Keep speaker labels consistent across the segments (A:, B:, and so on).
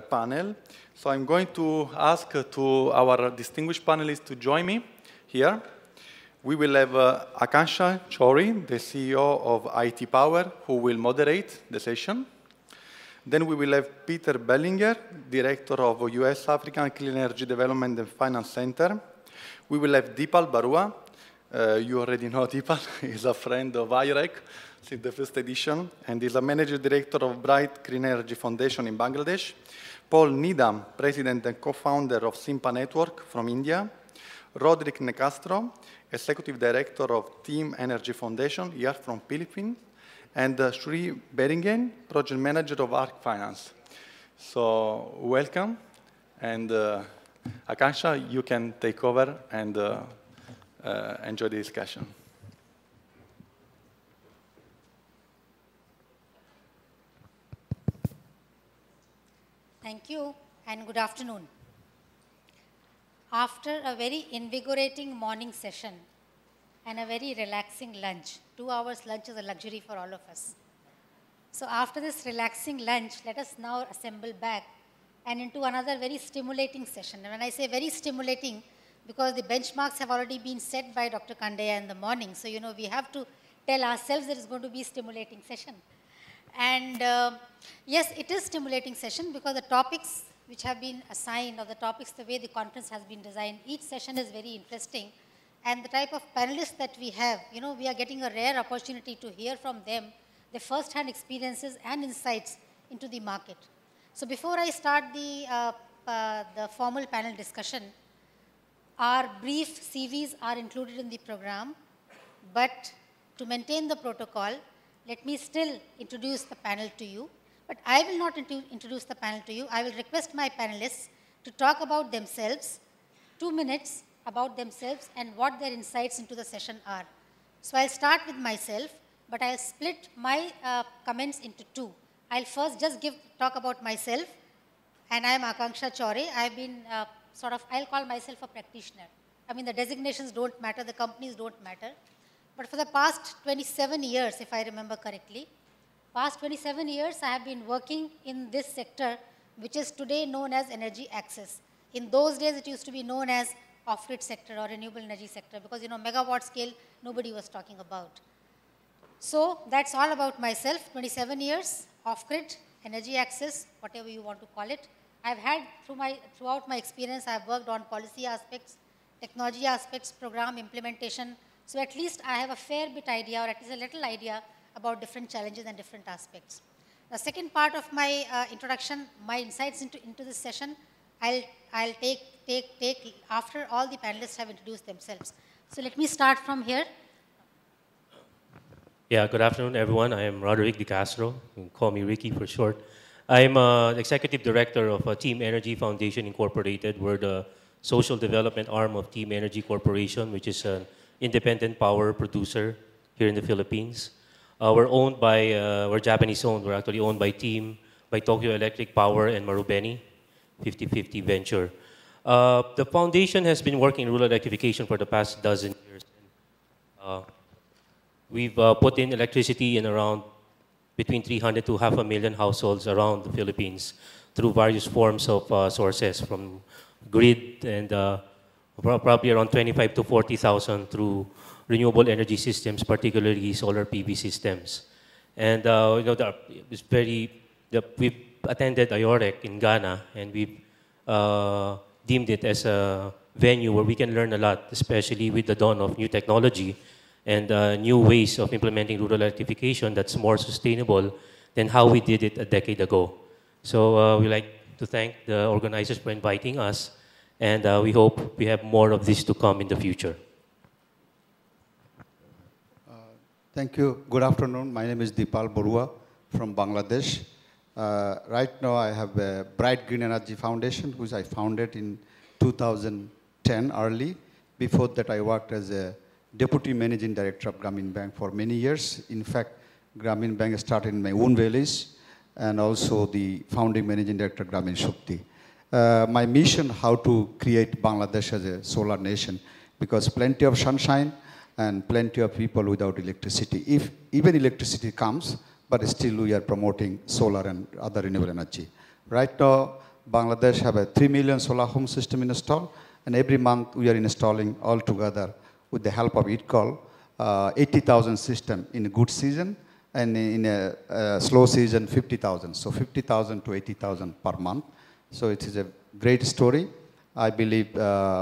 A: panel. So I'm going to ask to our distinguished panelists to join me here. We will have Akansha Chowri, the CEO of IT Power, who will moderate the session. Then we will have Peter Bellinger, Director of US African Clean Energy Development and Finance Center. We will have Deepal Barua. You already know Deepal. He's a friend of IOREC since the first edition, and is a Manager Director of Bright Clean Energy Foundation in Bangladesh. Paul Needham, President and co-founder of Simpa Network from India. Roderick Necastro, Executive Director of Team Energy Foundation, here from Philippines. And Sri Beringen, Project Manager of ARC Finance. So welcome. And Akansha, you can take over and enjoy the discussion.
B: Thank you, and good afternoon. After a very invigorating morning session and a very relaxing lunch, 2 hours lunch is a luxury for all of us. So after this relaxing lunch, let us now assemble back and into another very stimulating session. And when I say very stimulating, because the benchmarks have already been set by Dr. Kandeya in the morning. So, you know, we have to tell ourselves that it's going to be a stimulating session. And yes, it is a stimulating session because the topics which have been assigned, or the topics, the way the conference has been designed, each session is very interesting. And the type of panelists that we have, you know, we are getting a rare opportunity to hear from them the first-hand experiences and insights into the market. So before I start the formal panel discussion, our brief CVs are included in the program, but to maintain the protocol, let me still introduce the panel to you. But I will not introduce the panel to you. I will request my panelists to talk about themselves, 2 minutes about themselves and what their insights into the session are. So I'll start with myself, but I'll split my comments into 2. I'll first just talk about myself, and I'm Akansha Chowri. I've been I'll call myself a practitioner. I mean, the designations don't matter, the companies don't matter. But for the past 27 years, if I remember correctly, past 27 years, I have been working in this sector, which is today known as energy access. In those days, it used to be known as off-grid sector or renewable energy sector, because, you know, megawatt scale, nobody was talking about. So that's all about myself, 27 years, off-grid, energy access, whatever you want to call it. I've had, throughout my experience, I've worked on policy aspects, technology aspects, program implementation. So at least I have a fair bit idea, or at least a little idea about different challenges and different aspects. The second part of my introduction, my insights into this session, I'll take after all the panelists have introduced themselves. So let me start from here.
C: Yeah, good afternoon, everyone. I am Roderick DeCastro. You can call me Ricky for short. I'm Executive Director of Team Energy Foundation Incorporated. We're the social development arm of Team Energy Corporation, which is an independent power producer here in the Philippines. We're Japanese owned. We're actually owned by Team, by Tokyo Electric Power and Marubeni, 50-50 venture. The foundation has been working in rural electrification for the past dozen years. We've put in electricity in around between 300 to 500,000 households around the Philippines through various forms of sources, from grid and probably around 25 to 40,000 through renewable energy systems, particularly solar PV systems. And you know, we've attended IOREC in Ghana, and we've deemed it as a venue where we can learn a lot, especially with the dawn of new technology and new ways of implementing rural electrification that's more sustainable than how we did it a decade ago. So we'd like to thank the organizers for inviting us, and we hope we have more of this to come in the future.
D: Thank you. Good afternoon. My name is Deepal Barua from Bangladesh. Right now I have a Bright Green Energy Foundation, which I founded in 2010 early. Before that, I worked as a Deputy Managing Director of Grameen Bank for many years. In fact, Grameen Bank started in my own village, and also the founding Managing Director of Grameen Shakti. My mission, how to create Bangladesh as a solar nation, because plenty of sunshine and plenty of people without electricity. If even electricity comes, but still we are promoting solar and other renewable energy. Right now, Bangladesh have a 3 million solar home system installed, and every month we are installing all together with the help of ITCOL, 80,000 system in a good season, and in a slow season, 50,000. So 50,000 to 80,000 per month. So it is a great story. I believe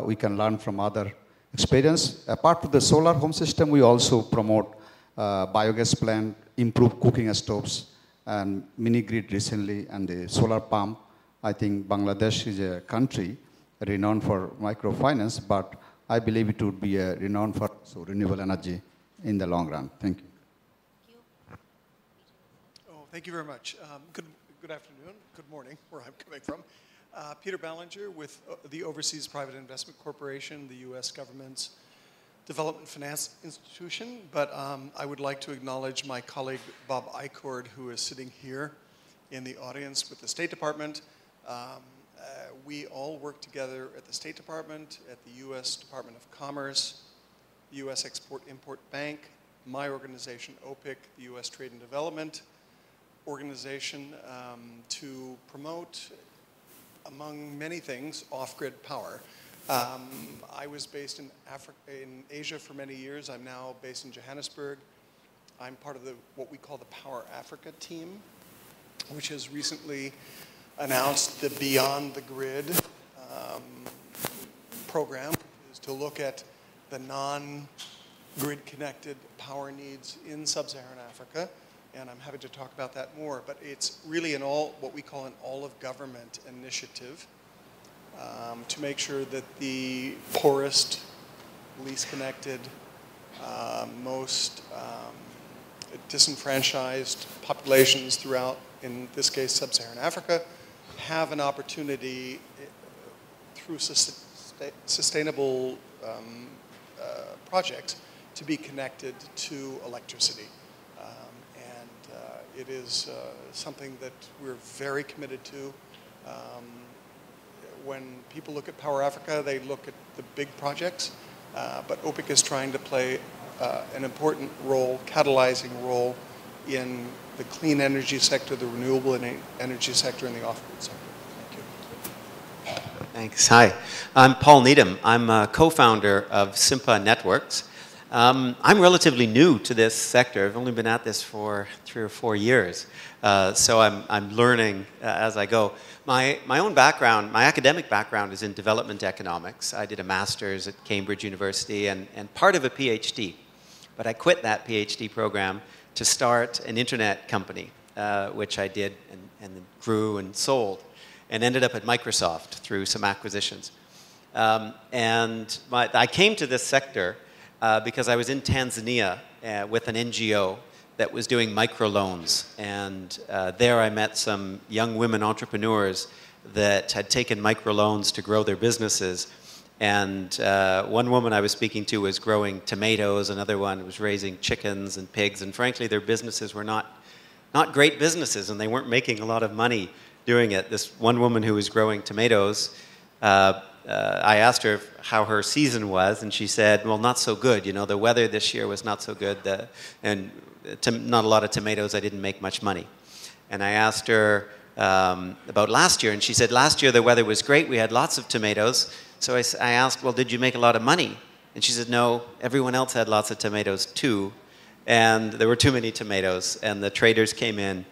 D: we can learn from other experience. Apart from the solar home system, we also promote biogas plant, improve cooking stoves, and mini grid recently, and the solar pump. I think Bangladesh is a country renowned for microfinance, but I believe it would be renowned for renewable energy in the long run. Thank you.
E: Oh, thank you very much. Good afternoon, good morning, where I'm coming from. Peter Ballinger with the Overseas Private Investment Corporation, the U.S. government's development finance institution. But I would like to acknowledge my colleague Bob Eichord, who is sitting here in the audience with the State Department. We all work together at the State Department, at the U.S. Department of Commerce, the U.S. Export-Import Bank, my organization, OPIC, the U.S. Trade and Development Organization, to promote, among many things, off-grid power. I was based in Asia for many years. I'm now based in Johannesburg. I'm part of what we call the Power Africa team, which has recently announced the Beyond the Grid program, is to look at the non-grid connected power needs in sub-Saharan Africa. And I'm happy to talk about that more, but it's really what we call an all-of-government initiative to make sure that the poorest, least connected, most disenfranchised populations throughout, in this case, sub-Saharan Africa, have an opportunity through sustainable projects to be connected to electricity. It is something that we're very committed to. When people look at Power Africa, they look at the big projects, but OPIC is trying to play an important role, catalyzing role in the clean energy sector, the renewable energy sector, and the off-grid sector. Thank you.
F: Thanks. Hi, I'm Paul Needham. I'm a co-founder of Simpa Networks. I'm relatively new to this sector. I've only been at this for 3 or 4 years, so I'm learning as I go. My own background, my academic background is in development economics. I did a master's at Cambridge University and part of a PhD, but I quit that PhD program to start an internet company, which I did and grew and sold, and ended up at Microsoft through some acquisitions. I came to this sector because I was in Tanzania with an NGO that was doing microloans. And there I met some young women entrepreneurs that had taken microloans to grow their businesses. And one woman I was speaking to was growing tomatoes, another one was raising chickens and pigs. And frankly, their businesses were not great businesses, and they weren't making a lot of money doing it. This one woman who was growing tomatoes, I asked her how her season was, and she said, well, not so good. You know, the weather this year was not so good, and not a lot of tomatoes. I didn't make much money. And I asked her about last year, and she said, last year the weather was great. We had lots of tomatoes. So I asked, well, did you make a lot of money? And she said, no, everyone else had lots of tomatoes too. And there were too many tomatoes, and the traders came in,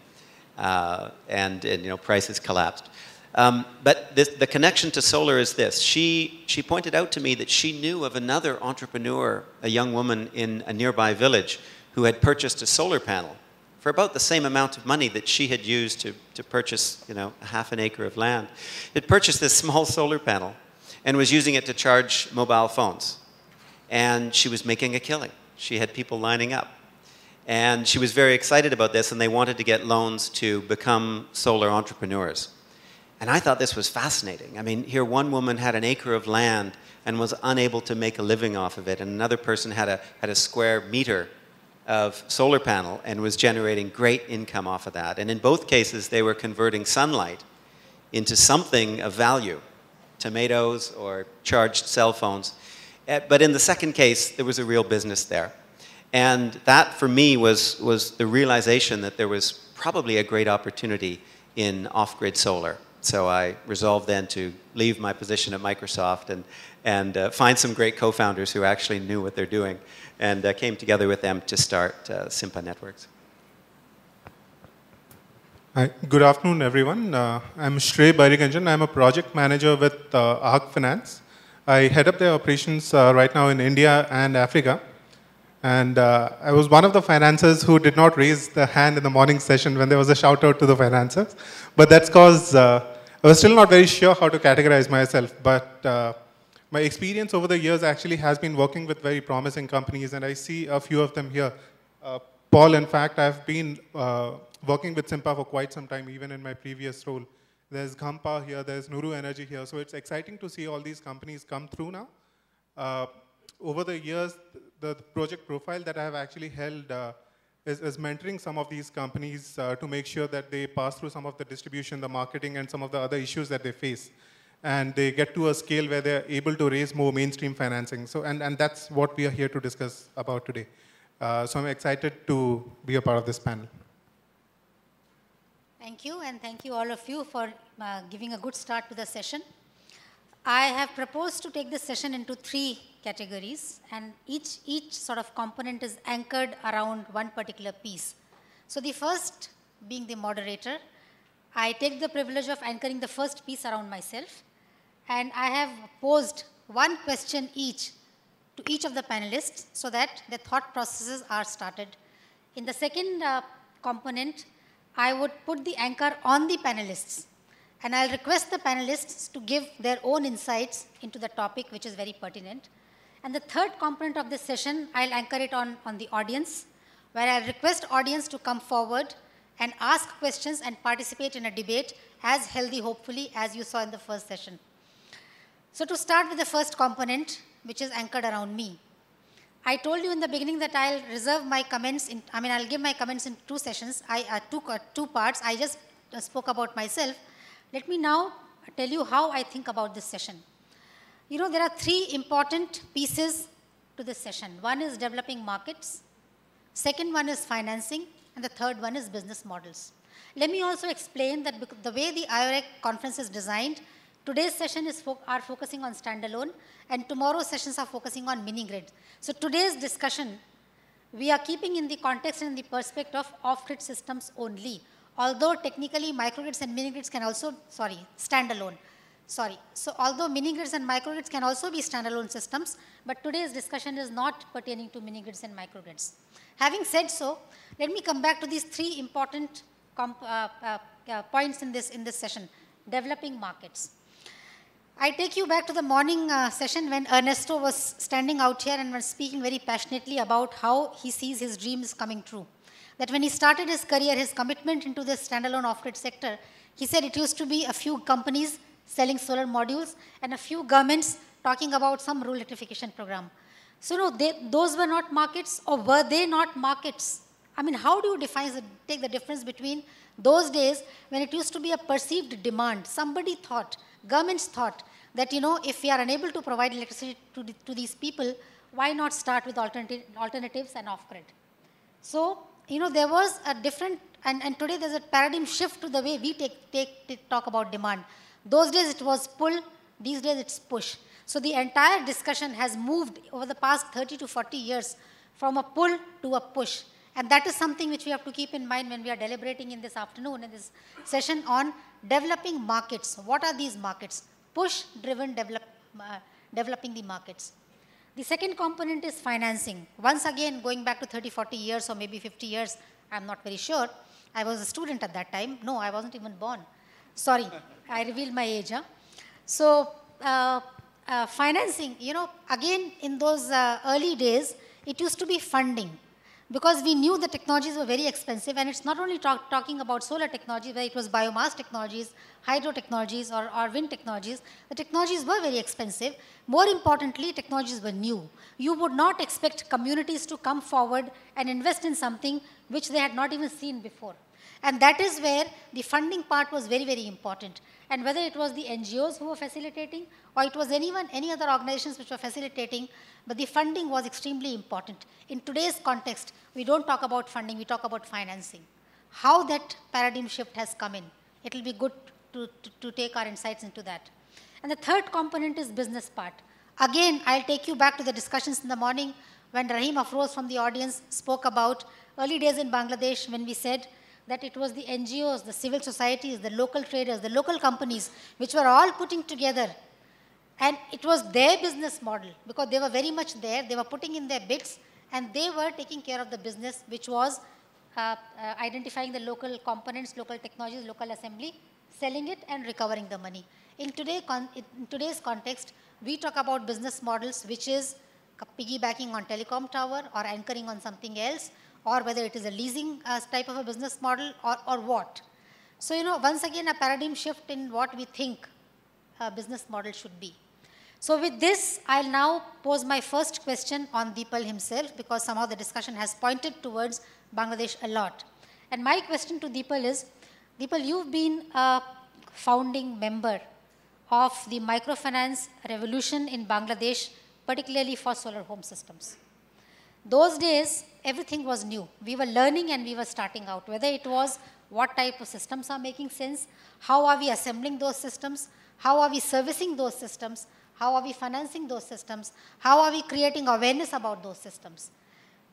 F: and you know, prices collapsed. But the connection to solar is this. She pointed out to me that she knew of another entrepreneur, a young woman in a nearby village, who had purchased a solar panel for about the same amount of money that she had used to purchase, you know, half an acre of land. Had purchased this small solar panel and was using it to charge mobile phones. And she was making a killing. She had people lining up. And she was very excited about this, and they wanted to get loans to become solar entrepreneurs. And I thought this was fascinating. I mean, here one woman had an acre of land and was unable to make a living off of it, and another person had a square meter of solar panel and was generating great income off of that. And in both cases, they were converting sunlight into something of value, tomatoes or charged cell phones. But in the second case, there was a real business there. And that, for me, was the realization that there was probably a great opportunity in off-grid solar. So I resolved then to leave my position at Microsoft and find some great co-founders who actually knew what they're doing, and came together with them to start Simpa Networks.
G: Hi, good afternoon, everyone. I'm Shrey Bairiganjan. I'm a project manager with ARC Finance. I head up their operations right now in India and Africa. And I was one of the financiers who did not raise the hand in the morning session when there was a shout out to the financiers. But that's because I was still not very sure how to categorize myself. But my experience over the years actually has been working with very promising companies, and I see a few of them here. Paul, in fact, I've been working with Simpa for quite some time, even in my previous role. There's Ghampa here, there's Nuru Energy here. So it's exciting to see all these companies come through now. Over the years, the project profile that I have actually held is mentoring some of these companies to make sure that they pass through some of the distribution, the marketing, and some of the other issues that they face. And they get to a scale where they're able to raise more mainstream financing. So, and that's what we are here to discuss about today. So I'm excited to be a part of this panel.
B: Thank you, and thank you all of you for giving a good start to the session. I have proposed to take this session into 3 categories, and each sort of component is anchored around one particular piece. So the first being the moderator, I take the privilege of anchoring the first piece around myself, and I have posed one question each to each of the panelists so that the thought processes are started. In the second component, I would put the anchor on the panelists, and I'll request the panelists to give their own insights into the topic, which is very pertinent. And the third component of this session, I'll anchor it on the audience, where I'll request audience to come forward and ask questions and participate in a debate as healthy, hopefully, as you saw in the first session. So to start with the first component, which is anchored around me. I told you in the beginning that I'll reserve my comments, I'll give my comments in 2 sessions, two parts. I just spoke about myself. Let me now tell you how I think about this session. You know, there are 3 important pieces to this session. One is developing markets, second one is financing, and the third one is business models. Let me also explain that the way the IOREC conference is designed, today's session are focusing on standalone, and tomorrow's sessions are focusing on mini-grid. So today's discussion, we are keeping in the context and the perspective of off-grid systems only. Although technically microgrids and mini-grids can also, standalone. So although mini-grids and microgrids can also be standalone systems, but today's discussion is not pertaining to mini-grids and microgrids. Having said so, let me come back to these 3 important points in this session. Developing markets. I take you back to the morning session when Ernesto was standing out here and was speaking very passionately about how he sees his dreams coming true. That when he started his career, his commitment into this standalone off-grid sector, he said it used to be a few companies selling solar modules and a few governments talking about some rural electrification program. So no, those were not markets, or were they not markets? I mean, how do you take the difference between those days when it used to be a perceived demand? Somebody thought, governments thought that, you know, if we are unable to provide electricity to these people, why not start with alternatives and off-grid? So, you know, there was a different, and today there's a paradigm shift to the way we talk about demand. Those days it was pull, these days it's push. So the entire discussion has moved over the past 30 to 40 years from a pull to a push. And that is something which we have to keep in mind when we are deliberating in this afternoon, in this session on developing markets. What are these markets? Push-driven developing the markets. The second component is financing. Once again, going back to 30, 40 years or maybe 50 years, I'm not very sure. I was a student at that time. No, I wasn't even born. Sorry, I revealed my age. Huh? So financing, you know, again, in those early days, it used to be funding. Because we knew the technologies were very expensive, and it's not only talking about solar technology, where it was biomass technologies, hydro technologies, or wind technologies. The technologies were very expensive. More importantly, technologies were new. You would not expect communities to come forward and invest in something which they had not even seen before. And that is where the funding part was very, very important. And whether it was the NGOs who were facilitating, or it was any other organizations which were facilitating, but the funding was extremely important. In today's context, we don't talk about funding, we talk about financing. How that paradigm shift has come in. It will be good to take our insights into that. And the third component is business part. Again, I'll take you back to the discussions in the morning when Rahim Afroz from the audience spoke about early days in Bangladesh when we said that it was the NGOs, the civil societies, the local traders, the local companies, which were all putting together. And it was their business model because they were very much there. They were putting in their bits and they were taking care of the business, which was identifying the local components, local technologies, local assembly, selling it and recovering the money. In today's context, we talk about business models, which is piggybacking on telecom tower or anchoring on something else, or whether it is a leasing type of a business model or what. So, once again, a paradigm shift in what we think a business model should be. So with this, I'll now pose my first question on Deepal himself because somehow the discussion has pointed towards Bangladesh a lot. And my question to Deepal is, Deepal, you've been a founding member of the microfinance revolution in Bangladesh, particularly for solar home systems. Those days, everything was new. We were learning and we were starting out, whether it was what type of systems are making sense, how are we assembling those systems, how are we servicing those systems, how are we financing those systems, how are we creating awareness about those systems.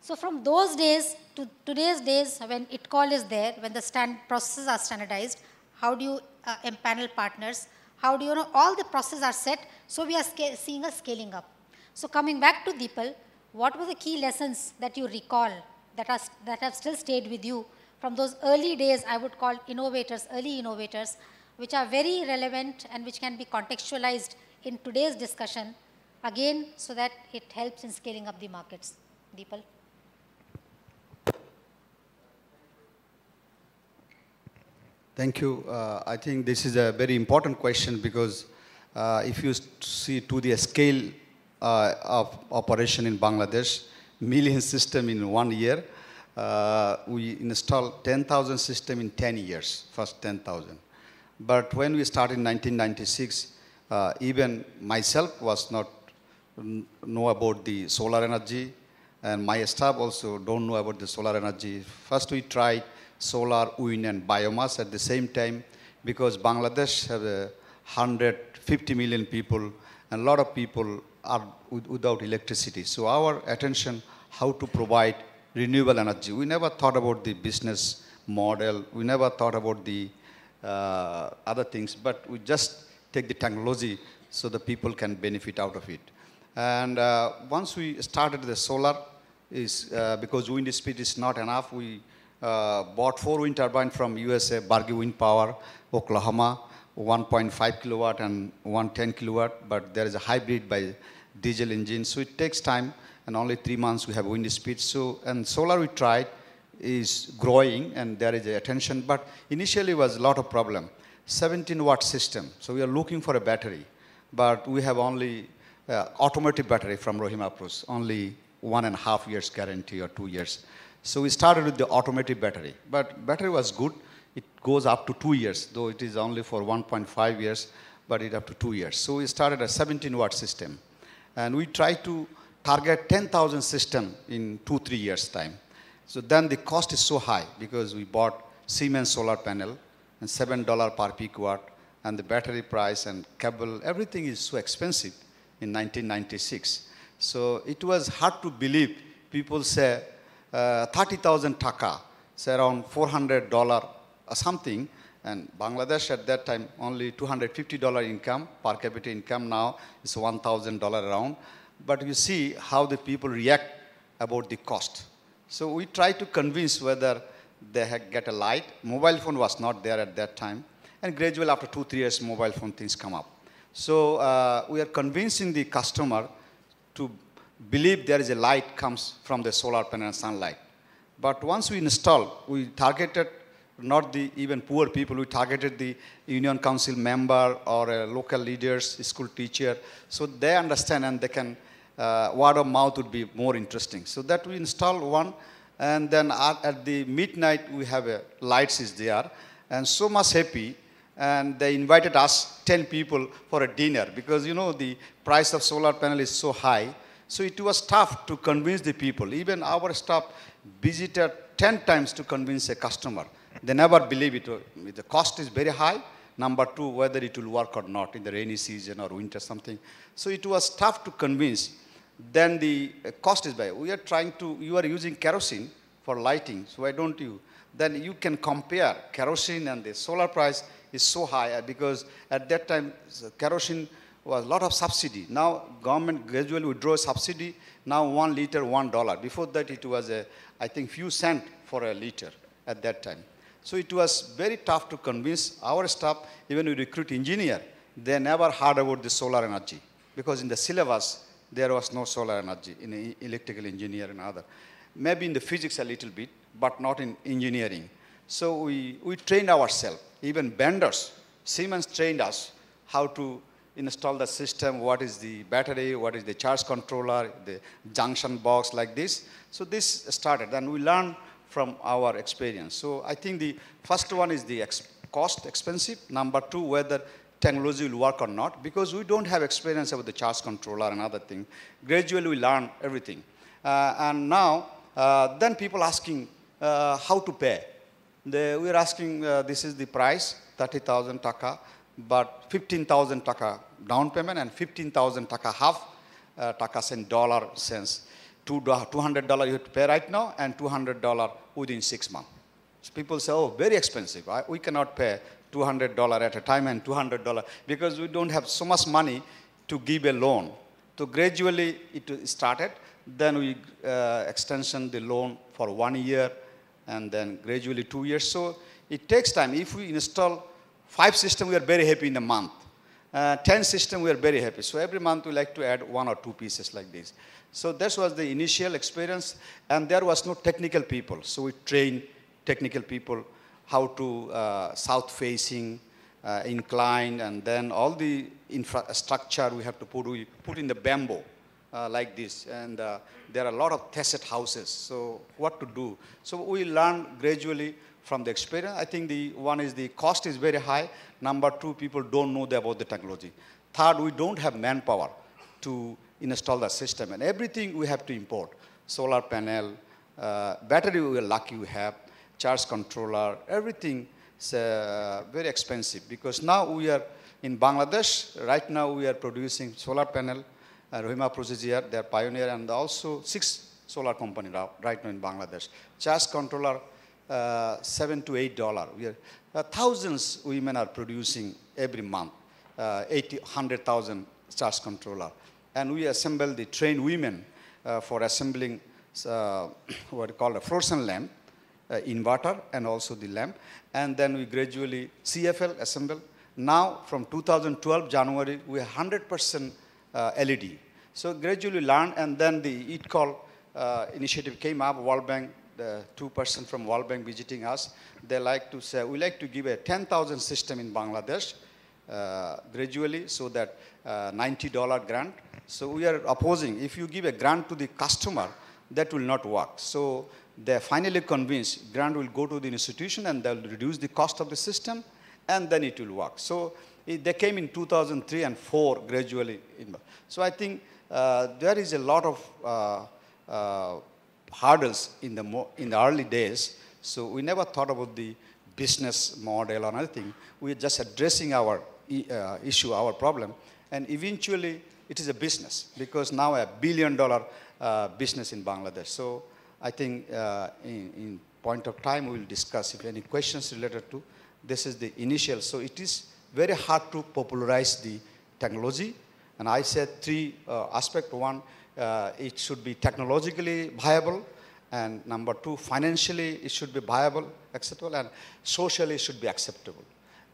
B: So from those days to today's days, when ITCOL is there, when the processes are standardized, how do you empanel partners, how do you all the processes are set, so we are seeing a scaling up. So coming back to Deepal, what were the key lessons that you recall that have still stayed with you from those early days, I would call innovators, early innovators, which are very relevant and which can be contextualized in today's discussion, again, so that it helps in scaling up the markets. Deepal.
D: Thank you. I think this is a very important question because if you see to the scale of operation in Bangladesh, million system in 1 year, we installed 10,000 system in 10 years, first 10,000. But when we started in 1996, even myself was not know about the solar energy, and my staff also don't know about the solar energy. First we tried solar, wind and biomass at the same time because Bangladesh has 150 million people and a lot of people are without electricity. So our attention how to provide renewable energy. We never thought about the business model. We never thought about the other things, but we just take the technology so the people can benefit out of it. And once we started the solar, because wind speed is not enough, we bought 4 wind turbines from USA, Bargy Wind Power, Oklahoma, 1.5 kilowatt and 110 kilowatt, but there is a hybrid by diesel engine, so it takes time, and only 3 months we have wind speed. So, and solar we tried is growing, and there is attention, but initially was a lot of problem. 17 watt system, so we are looking for a battery, but we have only automotive battery from Rahim Afroz, only 1.5 years guarantee or 2 years. So we started with the automotive battery, but battery was good. It goes up to 2 years, though it is only for 1.5 years, but it up to 2 years. So we started a 17 watt system, and we tried to target 10,000 system in 2-3 years time. So then the cost is so high because we bought Siemens solar panel and $7 per peak watt, and the battery price and cable, everything is so expensive in 1996. So it was hard to believe. People say 30,000 taka, say around $400 or something, and Bangladesh at that time only $250 income, per capita income now is $1,000 around. But you see how the people react about the cost. So we try to convince whether they get a light. Mobile phone was not there at that time. And gradually after 2-3 years, mobile phone things come up. So we are convincing the customer to believe there is a light comes from the solar panel and sunlight. But once we install, we targeted not the even poor people, we targeted the union council member or local leaders, school teacher, so they understand and they can, word of mouth would be more interesting. So that we install one, and then at the midnight we have a lights is there, and so much happy, and they invited us 10 people for a dinner because the price of solar panel is so high. So it was tough to convince the people. Even our staff visited 10 times to convince a customer. They never believe it. The cost is very high. Number two, whether it will work or not in the rainy season or winter something. So it was tough to convince. Then the cost is high. We are trying to, you are using kerosene for lighting, so why don't you? Then you can compare kerosene and the solar price is so high because at that time kerosene was a lot of subsidy. Now government gradually withdraw subsidy. Now 1 liter, $1. Before that it was I think few cents for a liter at that time. So it was very tough to convince our staff. Even we recruit engineer, they never heard about the solar energy because in the syllabus there was no solar energy in electrical engineer and other. Maybe in the physics a little bit, but not in engineering. So we trained ourselves. Even vendors, Siemens trained us how to install the system, what is the battery, what is the charge controller, the junction box like this. So this started, and we learned from our experience. So I think the first one is the cost expensive. Number two, whether technology will work or not, because we don't have experience about the charge controller and other things. Gradually we learn everything. And now, then people asking how to pay. We are asking, this is the price, 30,000 taka, but 15,000 taka down payment and 15,000 taka half taka cent dollar cents. $200 you have to pay right now and $200 within 6 months. So people say, oh, very expensive. We cannot pay $200 at a time and $200 because we don't have so much money to give a loan. So gradually it started. Then we extension the loan for 1 year and then gradually 2 years. So it takes time. If we install 5 systems, we are very happy in a month. 10 systems, we are very happy. So every month we like to add 1 or 2 pieces like this. So this was the initial experience, and there was no technical people. So we trained technical people how to south-facing, incline, and then all the infrastructure we have to put, we put in the bamboo like this. And there are a lot of tested houses. So what to do? So we learn gradually from the experience. I think the one is the cost is very high. Number two, people don't know about the technology. Third, we don't have manpower to install the system, and everything we have to import. Solar panel, battery we are lucky we have, charge controller, everything is very expensive because now we are in Bangladesh, right now we are producing solar panel, Rohima Procedure, they are pioneer, and also 6 solar company right now in Bangladesh. Charge controller, $7 to $8. We are, thousands women are producing every month, 100,000 charge controller. And we assemble the trained women for assembling what you call a fluorescent lamp, inverter, and also the lamp. And then we gradually CFL assemble. Now, from 2012 January, we are 100% LED. So gradually learn, and then the EatCall initiative came up. World Bank, the 2% from World Bank visiting us, they like to say, we like to give a 10,000 system in Bangladesh gradually, so that $90 grant. So we are opposing. If you give a grant to the customer, that will not work. So they finally convinced grant will go to the institution and they'll reduce the cost of the system, and then it will work. So they came in 2003 and 4 gradually. So I think there is a lot of hurdles in the early days. So we never thought about the business model or anything. We are just addressing our issue, our problem, and eventually it is a business because now a $1 billion business in Bangladesh. So I think in point of time we will discuss if any questions related to this is the initial. So it is very hard to popularize the technology, and I said 3 aspects. One, it should be technologically viable, and number 2, financially it should be viable, acceptable, and socially it should be acceptable.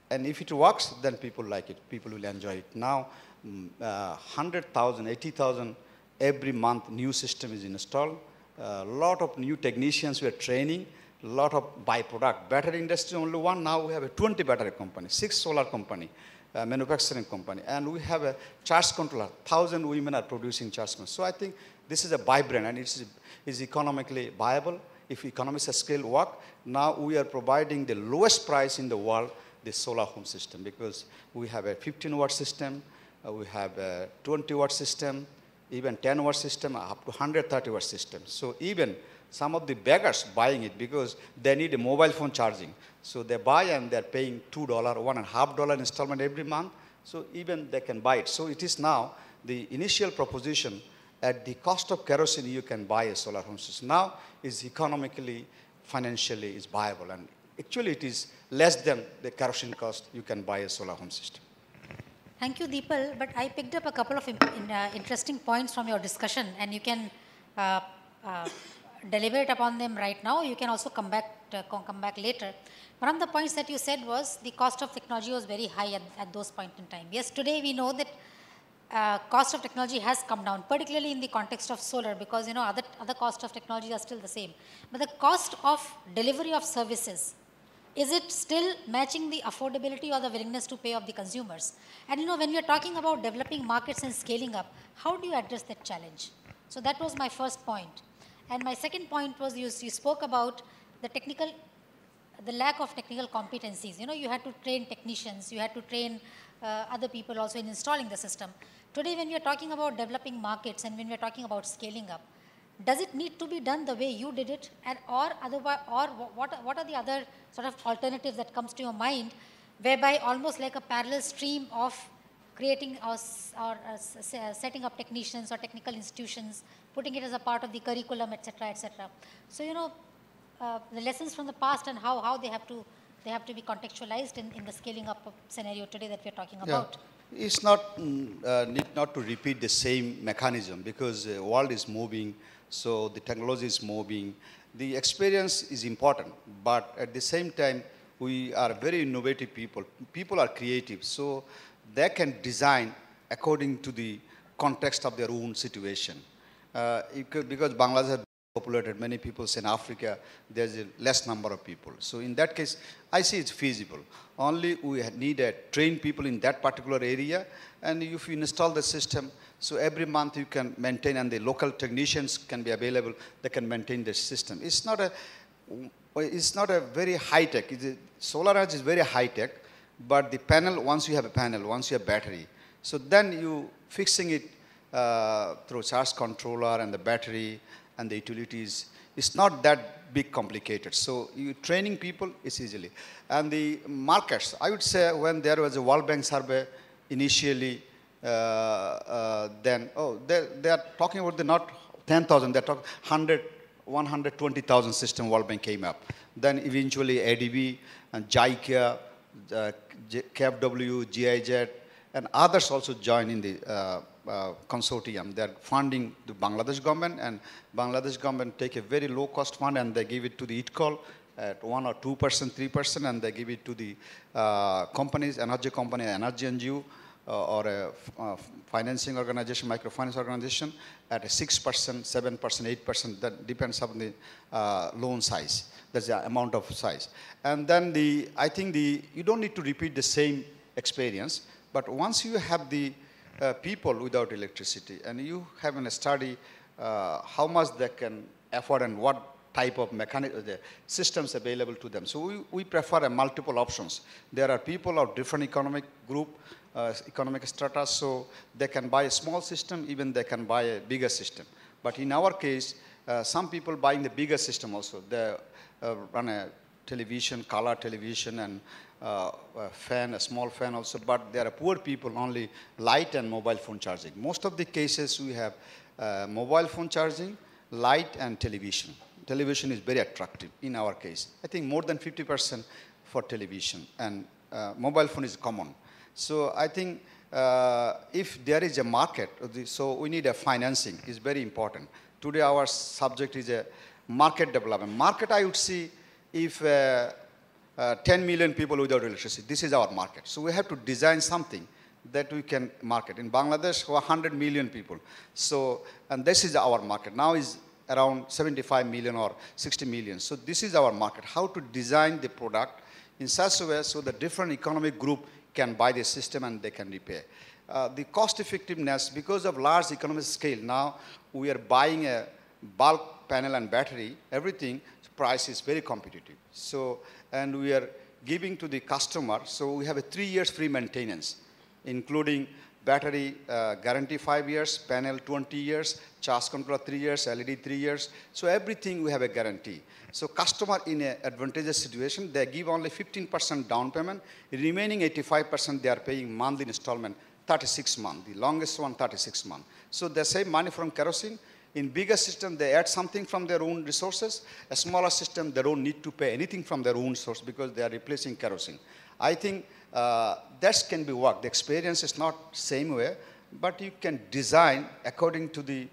D: And if it works, then people like it, people will enjoy it. Now, 100,000, 80,000 every month new system is installed. A lot of new technicians we are training, a lot of byproduct. Battery industry only one, now we have a 20 battery company, 6 solar company, manufacturing company, and we have a charge controller. 1,000 women are producing charge controllers. So I think this is a vibrant, and it is economically viable. If economies of scale work, now we are providing the lowest price in the world, the solar home system, because we have a 15-watt system, we have a 20-watt system, even 10-watt system, up to 130-watt system. So even some of the beggars buying it because they need a mobile phone charging. So they buy and they're paying $2, $1.50 installment every month. So even they can buy it. So it is now the initial proposition at the cost of kerosene you can buy a solar home system. Now is economically, financially is viable, and actually it is less than the kerosene cost you can buy a solar home system.
B: Thank you, Deepal. But I picked up a couple of interesting points from your discussion, and you can deliberate upon them right now. You can also come back later. One of the points that you said was the cost of technology was very high at those points in time. Yes, today we know that cost of technology has come down, particularly in the context of solar, because other costs of technology are still the same. But the cost of delivery of services, is it still matching the affordability or the willingness to pay of the consumers? And when we are talking about developing markets and scaling up, how do you address that challenge? So that was my first point. And my second point was you spoke about the lack of technical competencies. You had to train technicians, you had to train other people also in installing the system. Today, when we are talking about developing markets and when we are talking about scaling up, does it need to be done the way you did it, or what are the other sort of alternatives that comes to your mind, whereby almost like a parallel stream of creating or setting up technicians or technical institutions, putting it as a part of the curriculum, etc., etc. So the lessons from the past and how they have to be contextualized in the scaling up scenario today that we are talking about.
D: It's not need not to repeat the same mechanism because the world is moving, so the technology is moving. The experience is important, but at the same time, we are very innovative people. People are creative, so they can design according to the context of their own situation. Because Bangladesh has populated, many people in Africa, there's a less number of people. So in that case, I see it's feasible. Only we need trained people in that particular area, and if you install the system, so every month you can maintain, and the local technicians can be available, they can maintain the system. It's not a very high tech. Solar energy is very high tech, but the panel, once you have a panel, once you have battery, so then you fixing it through charge controller and the battery and the utilities, it's not that big complicated. So you training people is easily. And the markets, I would say when there was a World Bank survey initially, they are talking about not 10,000, they're talking 120,000 system World Bank came up. Then eventually ADB and JICA, KFW, GIZ, and others also join in the consortium. They're funding the Bangladesh government, and Bangladesh government take a very low cost fund and they give it to the ITCOL at 1 or 2%, 3%, and they give it to the companies, energy company, energy NGO, or a financing organization, microfinance organization at a 6%, 7%, 8%, that depends on the loan size. That's the amount of size. And then I think you don't need to repeat the same experience, but once you have the people without electricity and you have a study how much they can afford and what type of systems available to them. So we prefer multiple options. There are people of different economic group, economic strata, so they can buy a small system, even they can buy a bigger system. But in our case, some people buying the bigger system also. They run a television, color television, and a small fan also, but there are poor people, only light and mobile phone charging. Most of the cases we have mobile phone charging, light, and television. Television is very attractive in our case. I think more than 50% for television, and mobile phone is common. So I think if there is a market, so we need a financing, is very important. Today our subject is a market development. Market, I would see if 10 million people without electricity, this is our market. So we have to design something that we can market. In Bangladesh, 100 million people. So, and this is our market. Now is around 75 million or 60 million. So this is our market. How to design the product in such a way so the different economic group can buy the system and they can repair. The cost effectiveness, because of large economic scale, now we are buying a bulk panel and battery, everything, price is very competitive. So, and we are giving to the customer, so we have a 3 years free maintenance, including battery guarantee 5 years, panel 20 years, charge controller 3 years, LED 3 years. So everything we have a guarantee. So customer in an advantageous situation, they give only 15% down payment. Remaining 85% they are paying monthly installment, 36 months. The longest one, 36 months. So they save money from kerosene. In bigger system, they add something from their own resources. A smaller system, they don't need to pay anything from their own source because they are replacing kerosene. I think that can be worked. The experience is not same way, but you can design according to the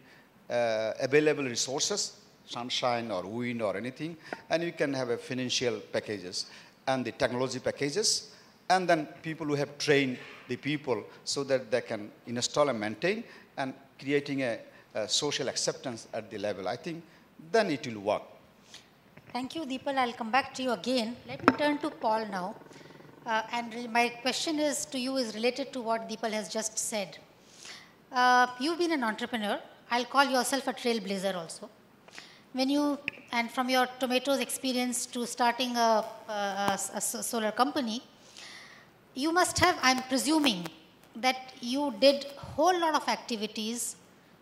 D: available resources, sunshine or wind or anything, and you can have a financial packages and the technology packages, and then people who have trained the people so that they can install and maintain and creating a social acceptance at the level. I think then it will work.
B: Thank you, Deepal. I'll come back to you again. Let me turn to Paul now. And my question is to you is related to what Deepal has just said. You've been an entrepreneur. I'll call yourself a trailblazer also. When you, and from your tomatoes experience to starting a solar company, you must have, I'm presuming, that you did a whole lot of activities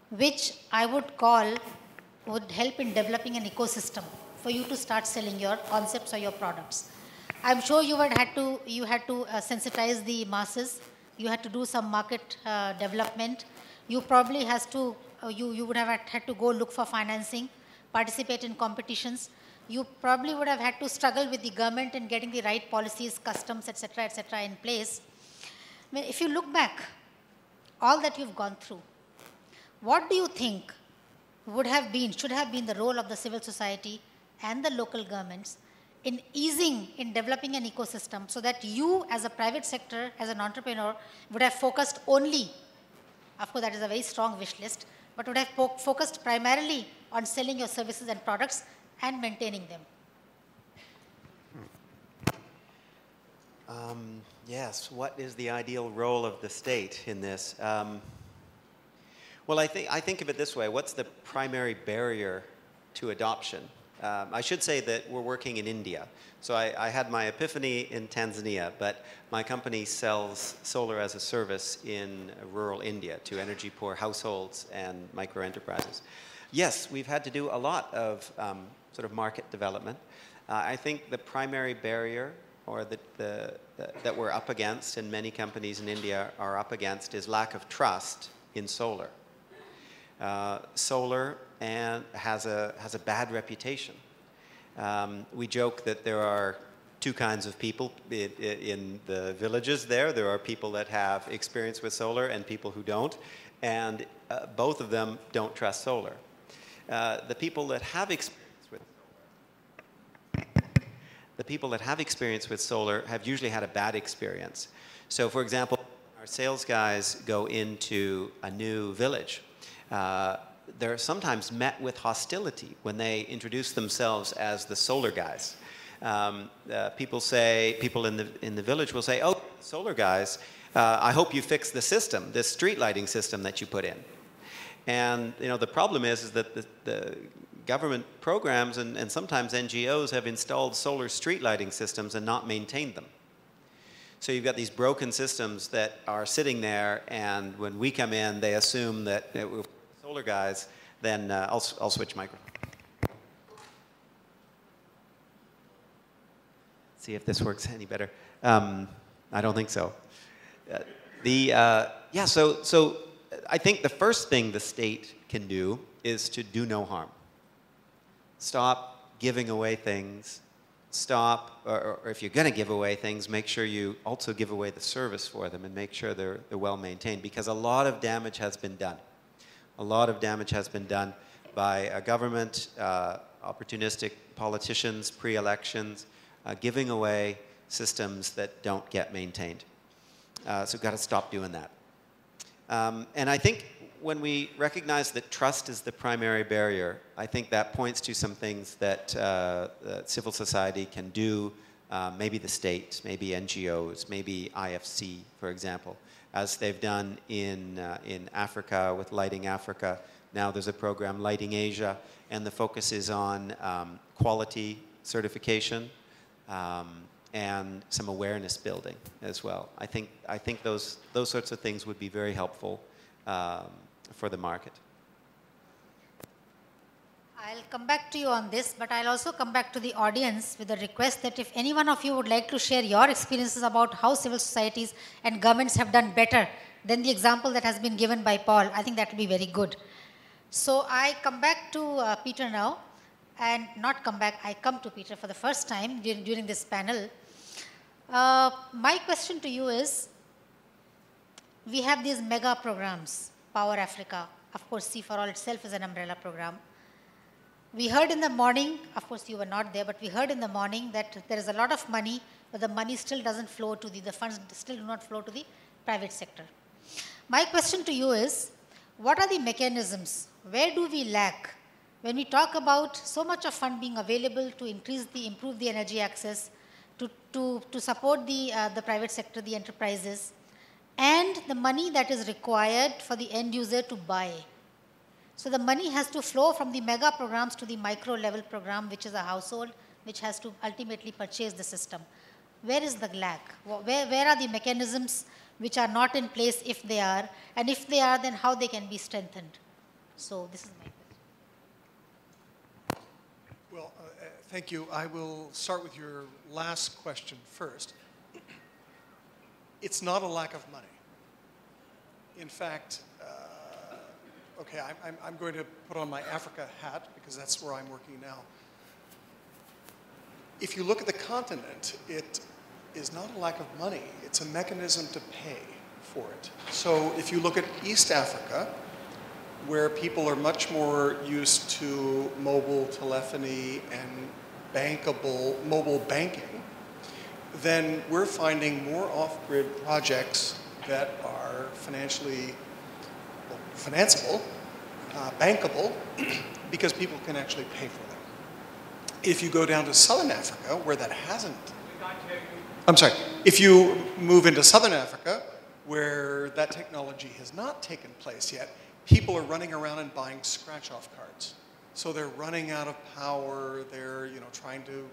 B: which I would call would help in developing an ecosystem for you to start selling your concepts or your products. I'm sure you had to sensitize the masses. You had to do some market development. You probably you would have had to go look for financing, participate in competitions. You probably would have had to struggle with the government in getting the right policies, customs, etc., in place. I mean, if you look back, all that you've gone through, what do you think should have been the role of the civil society and the local governments in easing, in developing an ecosystem so that you as a private sector, as an entrepreneur, would have focused only, of course that is a very strong wish list, but would have focused primarily on selling your services and products and maintaining them?
F: Yes, what is the ideal role of the state in this? Well, I think of it this way. What's the primary barrier to adoption? I should say that we're working in India. So I had my epiphany in Tanzania, but my company sells solar as a service in rural India to energy-poor households and micro-enterprises. Yes, we've had to do a lot of sort of market development. I think the primary barrier or that we're up against, and many companies in India are up against, is lack of trust in solar. Solar has a bad reputation. We joke that there are two kinds of people in the villages there. There are people that have experience with solar and people who don't, and both of them don't trust solar. The people that have experience with solar have usually had a bad experience. So, for example, our sales guys go into a new village. They're sometimes met with hostility when they introduce themselves as the solar guys. People in the village will say, "Oh, solar guys, I hope you fix the system, this street lighting system that you put in." And the problem is that the government programs and sometimes NGOs have installed solar street lighting systems and not maintained them. So you've got these broken systems that are sitting there, and when we come in, they assume that we're solar guys. Then I'll switch microphone. See if this works any better. I don't think so. So I think the first thing the state can do is to do no harm. Stop giving away things. Stop, or if you're going to give away things, make sure you also give away the service for them and make sure they're well maintained, because a lot of damage has been done. A lot of damage has been done by a government, opportunistic politicians, pre-elections, giving away systems that don't get maintained. So we've got to stop doing that. And I think when we recognize that trust is the primary barrier, I think that points to some things that civil society can do, maybe the state, maybe NGOs, maybe IFC, for example, as they've done in Africa with Lighting Africa. Now there's a program, Lighting Asia, and the focus is on quality certification, and some awareness building as well. I think those sorts of things would be very helpful for the market.
B: I'll come back to you on this, but I'll also come back to the audience with a request that if any one of you would like to share your experiences about how civil societies and governments have done better than the example that has been given by Paul, I think that will be very good. So I come back to Peter now, and not come back, I come to Peter for the first time during this panel. My question to you is, we have these mega programs, Power Africa, of course C for All itself is an umbrella program. We heard in the morning, of course you were not there, but we heard in the morning that there is a lot of money, but the money still doesn't flow to the funds still do not flow to the private sector. My question to you is, what are the mechanisms? Where do we lack? When we talk about so much of fund being available to improve the energy access, to support the private sector, the enterprises, and the money that is required for the end user to buy. So the money has to flow from the mega programs to the micro level program, which is a household, which has to ultimately purchase the system. Where is the lack? Where are the mechanisms which are not in place, if they are, and if they are, then how they can be strengthened? So this is my question.
E: Well, thank you. I will start with your last question first. It's not a lack of money. In fact, okay, I'm going to put on my Africa hat because that's where I'm working now. If you look at the continent, it is not a lack of money. It's a mechanism to pay for it. So if you look at East Africa, where people are much more used to mobile telephony and mobile banking, then we're finding more off-grid projects that are financially financeable, bankable, because people can actually pay for them. If you go down to Southern Africa, where that hasn't, I'm sorry, if you move into Southern Africa, where that technology has not taken place yet, people are running around and buying scratch-off cards. So they're running out of power, they're trying to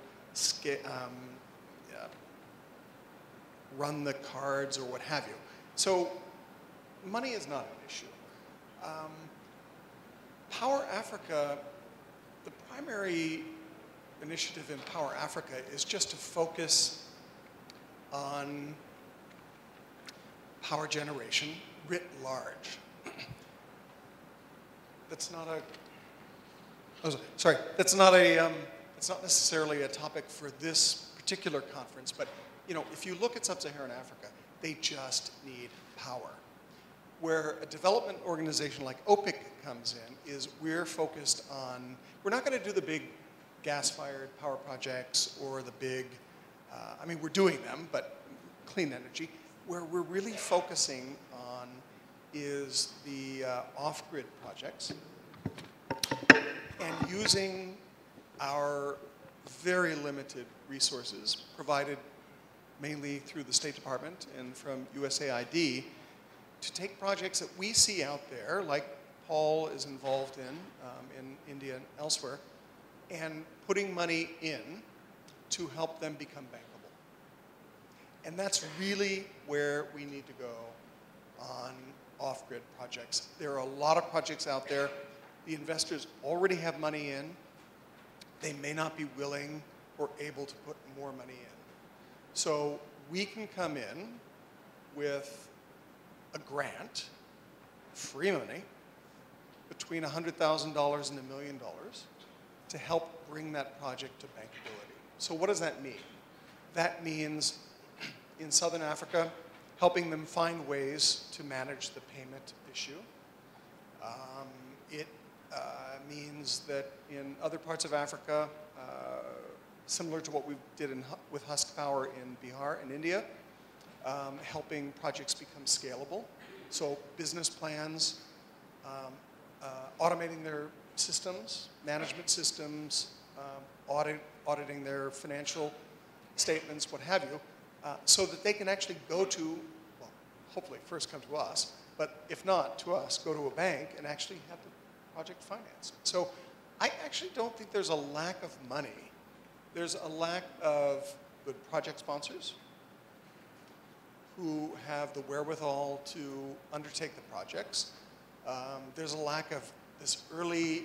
E: run the cards or what have you. So money is not an issue. Power Africa, the primary initiative in Power Africa is just to focus on power generation writ large. That's not a, that's not a, it's not necessarily a topic for this particular conference, but if you look at Sub-Saharan Africa, they just need power. Where a development organization like OPIC comes in is we're focused on, we're not going to do the big gas-fired power projects or the big, I mean, we're doing them, but clean energy. Where we're really focusing on is the off-grid projects and using our very limited resources provided mainly through the State Department and from USAID to take projects that we see out there, like Paul is involved in India and elsewhere, and putting money in to help them become bankable. And that's really where we need to go on off-grid projects. There are a lot of projects out there. The investors already have money in. They may not be willing or able to put more money in. So we can come in with a grant, free money, between $100,000 and $1 million to help bring that project to bankability. So what does that mean? That means in Southern Africa, helping them find ways to manage the payment issue. It means that in other parts of Africa, similar to what we did with Husk Power in Bihar and India, helping projects become scalable. So business plans, automating their systems, management systems, auditing their financial statements, what have you, so that they can actually go to, well, hopefully first come to us, but if not to us, go to a bank and actually have the project financed. So I actually don't think there's a lack of money. There's a lack of good project sponsors who have the wherewithal to undertake the projects. There's a lack of this early,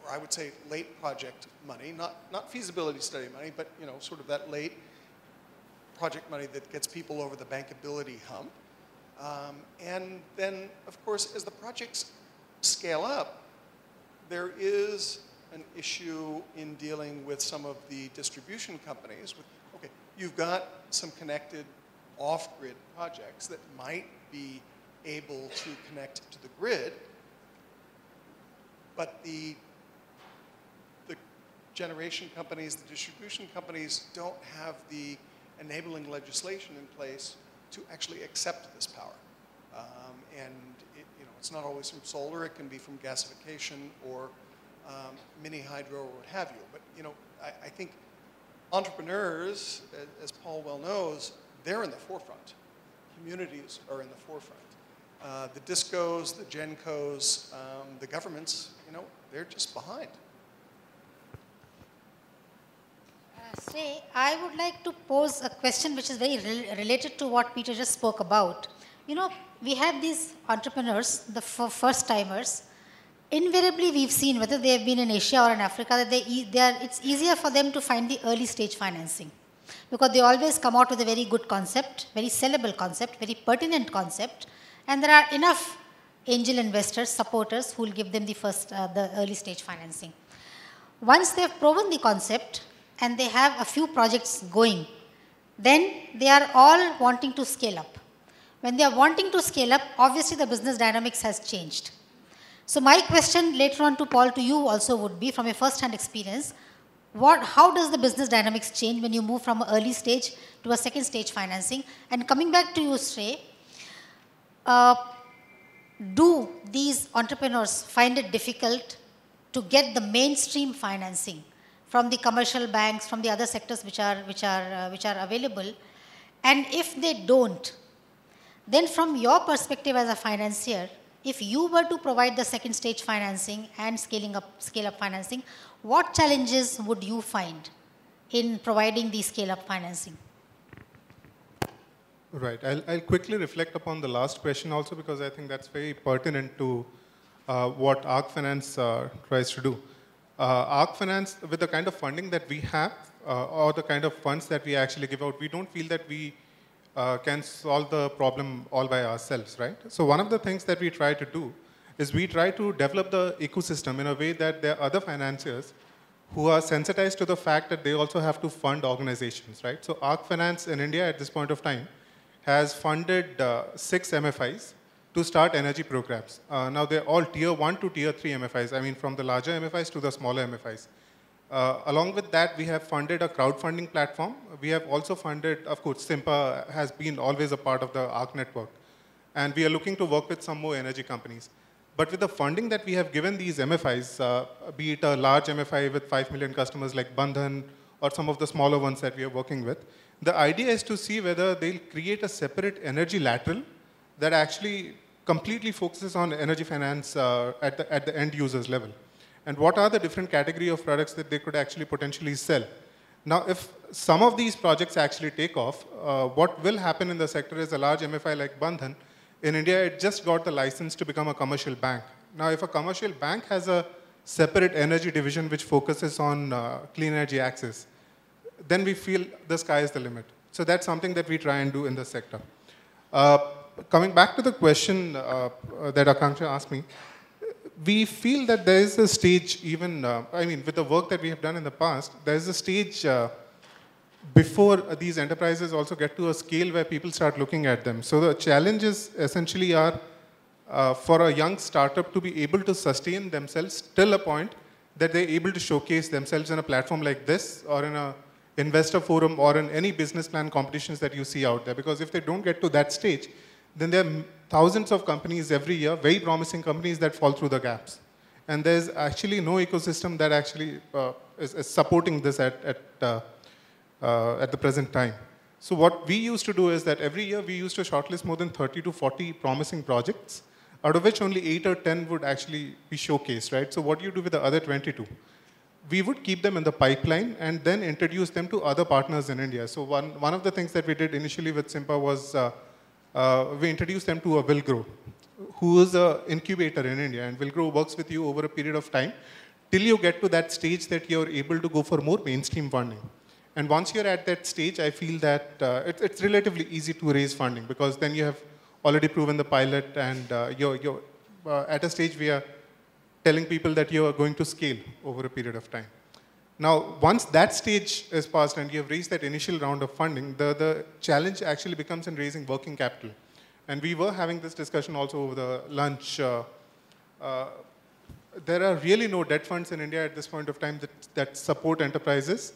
E: or I would say late project money, not feasibility study money, but sort of that late project money that gets people over the bankability hump. And then, of course, as the projects scale up, there is an issue in dealing with some of the distribution companies. Okay, you've got some connected off-grid projects that might be able to connect to the grid, but the generation companies, the distribution companies don't have the enabling legislation in place to actually accept this power. And it's not always from solar, it can be from gasification or mini hydro or what have you. But I think entrepreneurs, as Paul well knows, they're in the forefront. Communities are in the forefront. The discos, the gencos, the governments, they're just behind.
B: I would like to pose a question which is very related to what Peter just spoke about. We have these entrepreneurs, the first-timers. Invariably, we've seen, whether they have been in Asia or in Africa, that it's easier for them to find the early stage financing, because they always come out with a very good concept, very sellable concept, very pertinent concept, and there are enough angel investors, supporters, who will give them the early stage financing. Once they have proven the concept and they have a few projects going, then they are all wanting to scale up. When they are wanting to scale up, obviously the business dynamics has changed. So my question later on to Paul, to you also would be, from your first-hand experience, how does the business dynamics change when you move from an early stage to a second stage financing? And coming back to you, Shrey, do these entrepreneurs find it difficult to get the mainstream financing from the commercial banks, from the other sectors which are available? And if they don't, then from your perspective as a financier, if you were to provide the second stage financing and scale up financing, what challenges would you find in providing the scale up financing?
G: Right. I'll quickly reflect upon the last question also, because I think that's very pertinent to what ARC Finance tries to do. ARC Finance, with the kind of funding that we have, or the kind of funds that we actually give out, we don't feel that we can solve the problem all by ourselves, right? So one of the things that we try to do is we try to develop the ecosystem in a way that there are other financiers who are sensitized to the fact that they also have to fund organizations, right? So ARC Finance in India at this point of time has funded 6 MFIs to start energy programs. Now they're all tier 1 to tier 3 MFIs, I mean from the larger MFIs to the smaller MFIs. Along with that, we have funded a crowdfunding platform. We have also funded, of course, Simpa has been always a part of the ARC network. And we are looking to work with some more energy companies. But with the funding that we have given these MFIs, be it a large MFI with 5 million customers like Bandhan, or some of the smaller ones that we are working with, the idea is to see whether they'll create a separate energy lateral that actually completely focuses on energy finance at the end user's level. And what are the different category of products that they could actually potentially sell. Now, if some of these projects actually take off, what will happen in the sector is a large MFI like Bandhan, in India, it just got the license to become a commercial bank. Now, if a commercial bank has a separate energy division which focuses on clean energy access, then we feel the sky is the limit. So that's something that we try and do in the sector. Coming back to the question that Akanksha asked me, we feel that there is a stage even, I mean, with the work that we have done in the past, there is a stage before these enterprises also get to a scale where people start looking at them. So the challenges essentially are for a young startup to be able to sustain themselves till a point that they're able to showcase themselves in a platform like this, or in a investor forum, or in any business plan competitions that you see out there. Because if they don't get to that stage, then there are thousands of companies every year, very promising companies, that fall through the gaps. And there's actually no ecosystem that actually is supporting this at the present time. So what we used to do is that every year we used to shortlist more than 30 to 40 promising projects, out of which only 8 or 10 would actually be showcased, right? So what do you do with the other 22? we would keep them in the pipeline and then introduce them to other partners in India. So one of the things that we did initially with Simpa was we introduced them to a Willgrow, who is an incubator in India. And Willgrow works with you over a period of time till you get to that stage that you're able to go for more mainstream funding. And once you're at that stage, I feel that it's relatively easy to raise funding because then you have already proven the pilot and you're at a stage where telling people that you are going to scale over a period of time. Now, once that stage is passed and you have raised that initial round of funding, the challenge actually becomes in raising working capital. And we were having this discussion also over the lunch. There are really no debt funds in India at this point of time that support enterprises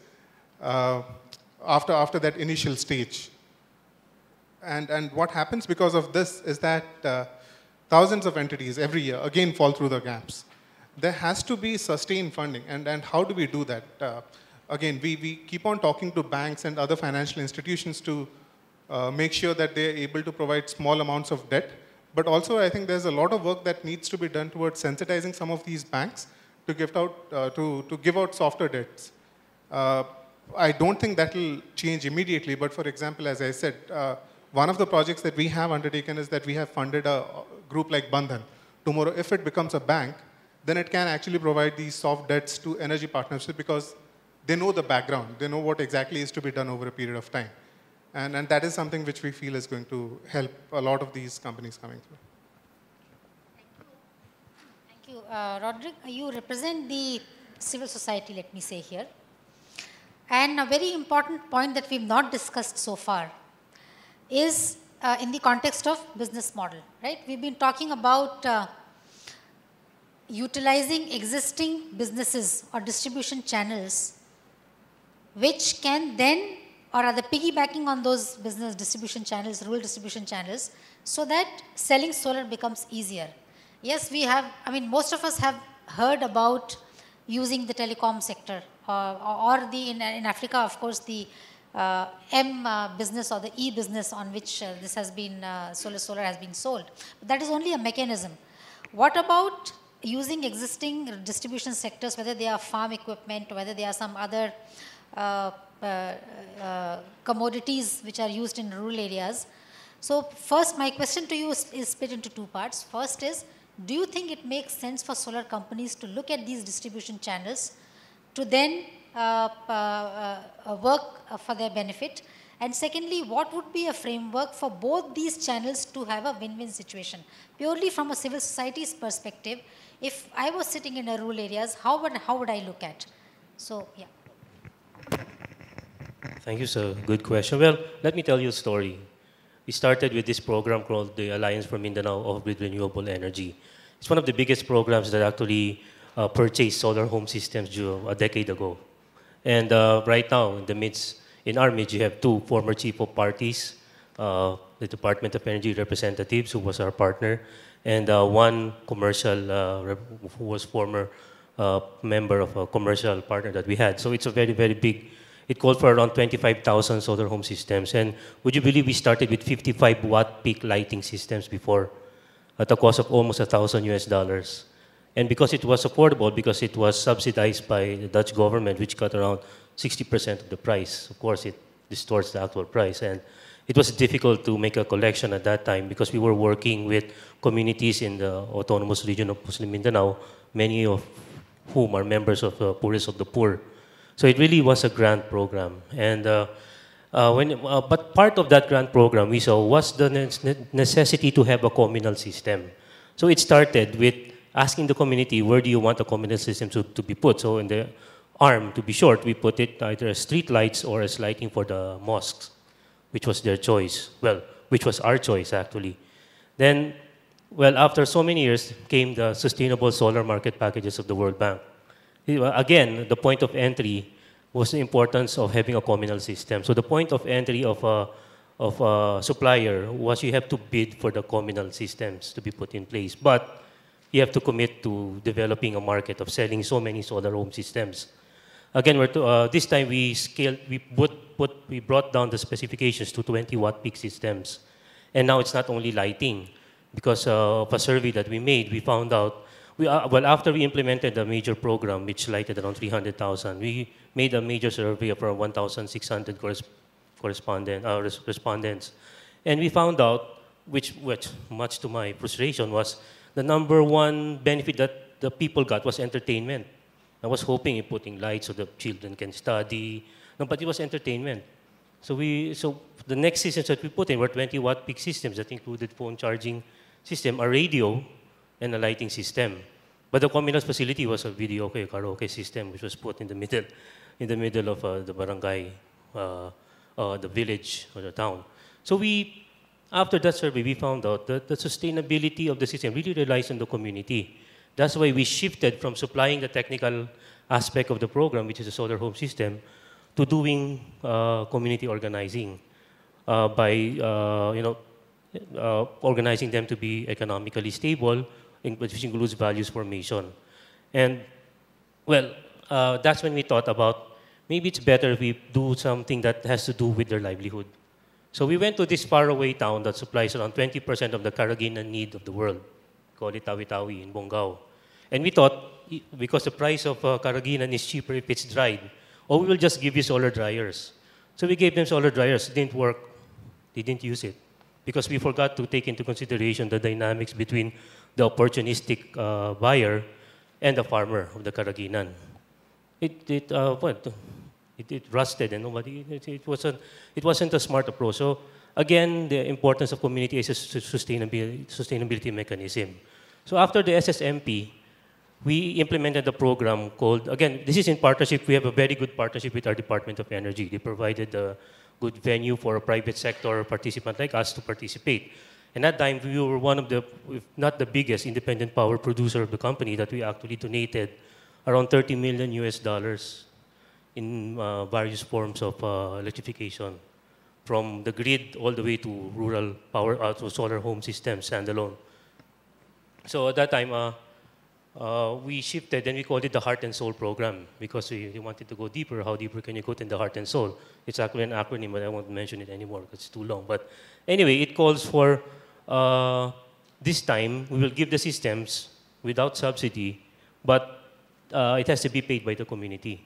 G: after that initial stage. And what happens because of this is that thousands of entities every year again fall through the gaps. There has to be sustained funding. And how do we do that? Again, we keep on talking to banks and other financial institutions to make sure that they're able to provide small amounts of debt. But also, I think there's a lot of work that needs to be done towards sensitizing some of these banks to give out softer debts. I don't think that will change immediately. But for example, as I said, one of the projects that we have undertaken is that we have funded a group like Bandhan. Tomorrow, if it becomes a bank, then it can actually provide these soft debts to energy partnerships because they know the background. They know what exactly is to be done over a period of time. And that is something which we feel is going to help a lot of these companies coming through.
B: Thank you. Roderick, you represent the civil society, let me say here. And a very important point that we've not discussed so far is in the context of business model, right? We've been talking about utilizing existing businesses or distribution channels, which can then, or are they piggybacking on those business distribution channels, rural distribution channels, so that selling solar becomes easier. Yes, we have, I mean, most of us have heard about using the telecom sector or in Africa, of course, the M business or the E business on which this has been, solar has been sold. But that is only a mechanism. What about using existing distribution sectors, whether they are farm equipment, whether they are some other commodities which are used in rural areas? So first, my question to you is split into two parts. First is, do you think it makes sense for solar companies to look at these distribution channels to then work for their benefit? And secondly, what would be a framework for both these channels to have a win-win situation? Purely from a civil society's perspective, if I was sitting in a rural areas, how would I look at? So, yeah.
C: Thank you, sir. Good question. Well, let me tell you a story. We started with this program called the Alliance for Mindanao Off-Grid Renewable Energy. It's one of the biggest programs that actually purchased solar home systems a decade ago. And right now, in our midst, you have two former chief of parties, the Department of Energy representatives, who was our partner, and one commercial, who was former member of a commercial partner that we had. So it's a very, very big, it called for around 25,000 solar home systems. And would you believe we started with 55 watt peak lighting systems before at a cost of almost $1,000 US. And because it was affordable, because it was subsidized by the Dutch government, which cut around 60% of the price, of course, it distorts the actual price. And it was difficult to make a collection at that time because we were working with communities in the autonomous region of Muslim Mindanao, many of whom are members of the poorest of the poor. So it really was a grant program. And but part of that grant program we saw was the necessity to have a communal system. So it started with asking the community, where do you want the communal system to be put? So in the arm, to be short, we put it either as street lights or as lighting for the mosques, which was their choice. Well, which was our choice, actually. Then, well, after so many years came the sustainable solar market packages of the World Bank. Again, the point of entry was the importance of having a communal system. So the point of entry of a supplier was you have to bid for the communal systems to be put in place. But you have to commit to developing a market of selling so many solar home systems. Again, this time we brought down the specifications to 20 watt peak systems. And now it's not only lighting. Because of a survey that we made, we found out well, after we implemented a major program, which lighted around 300,000, we made a major survey of around 1,600 respondents. And we found out, which much to my frustration was, the number one benefit that the people got was entertainment. I was hoping in putting lights so the children can study. No, but it was entertainment. So the next systems that we put in were 20-watt peak systems that included phone charging system, a radio, and a lighting system. But the communal facility was a video karaoke system, which was put in the middle of the barangay, the village or the town. So after that survey, we found out that the sustainability of the system really relies on the community. That's why we shifted from supplying the technical aspect of the program, which is a solar home system, to doing community organizing by organizing them to be economically stable, which includes values formation. And well, that's when we thought about maybe it's better if we do something that has to do with their livelihood. So we went to this faraway town that supplies around 20% of the Karaginan need of the world. Call it Tawi-Tawi in Bongao. And we thought, because the price of Karaginan is cheaper if it's dried, or we will just give you solar dryers. So we gave them solar dryers. It didn't work. They didn't use it. Because we forgot to take into consideration the dynamics between the opportunistic buyer and the farmer of the Karaginan. It rusted and it wasn't a smart approach. So again, the importance of community as a sustainability mechanism. So after the SSMP, we implemented a program called, again, this is in partnership, we have a very good partnership with our Department of Energy. They provided a good venue for a private sector participant like us to participate. And that time, we were one of the, if not the biggest independent power producer of the company, that we actually donated around $30 million in various forms of electrification, from the grid all the way to rural power, to solar home systems, standalone. So at that time, we shifted and we called it the Heart and Soul Program because we wanted to go deeper. How deeper can you go in the heart and soul? It's actually an acronym, but I won't mention it anymore because it's too long. But anyway, it calls for, this time, we will give the systems without subsidy, but it has to be paid by the community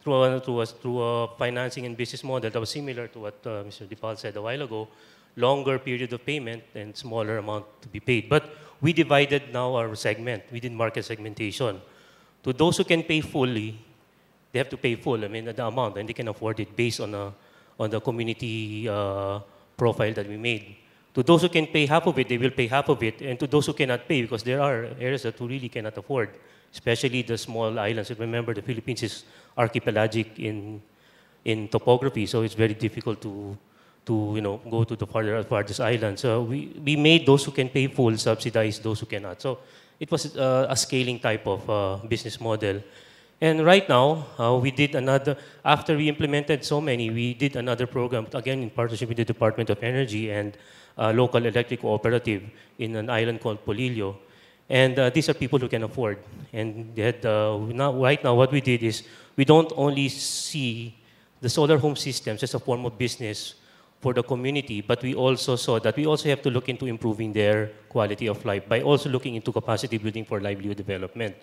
C: through a financing and business model that was similar to what Mr. Dipal said a while ago, longer period of payment and smaller amount to be paid. But we divided now our segment. We did market segmentation. To those who can pay fully, they have to pay full, the amount, and they can afford it based on the community profile that we made. To those who can pay half of it, they will pay half of it. And to those who cannot pay, because there are areas that really cannot afford, especially the small islands. Remember, the Philippines is archipelagic in topography, so it's very difficult to go to the farthest island. So we made those who can pay full subsidize those who cannot. So it was a scaling type of business model. And right now, we did another, after we implemented so many, we did another program, again in partnership with the Department of Energy and local electric cooperative in an island called Polillo. And these are people who can afford. And they had, right now what we did is, we don't only see the solar home systems as a form of business for the community, but we also saw that we also have to look into improving their quality of life by also looking into capacity building for livelihood development.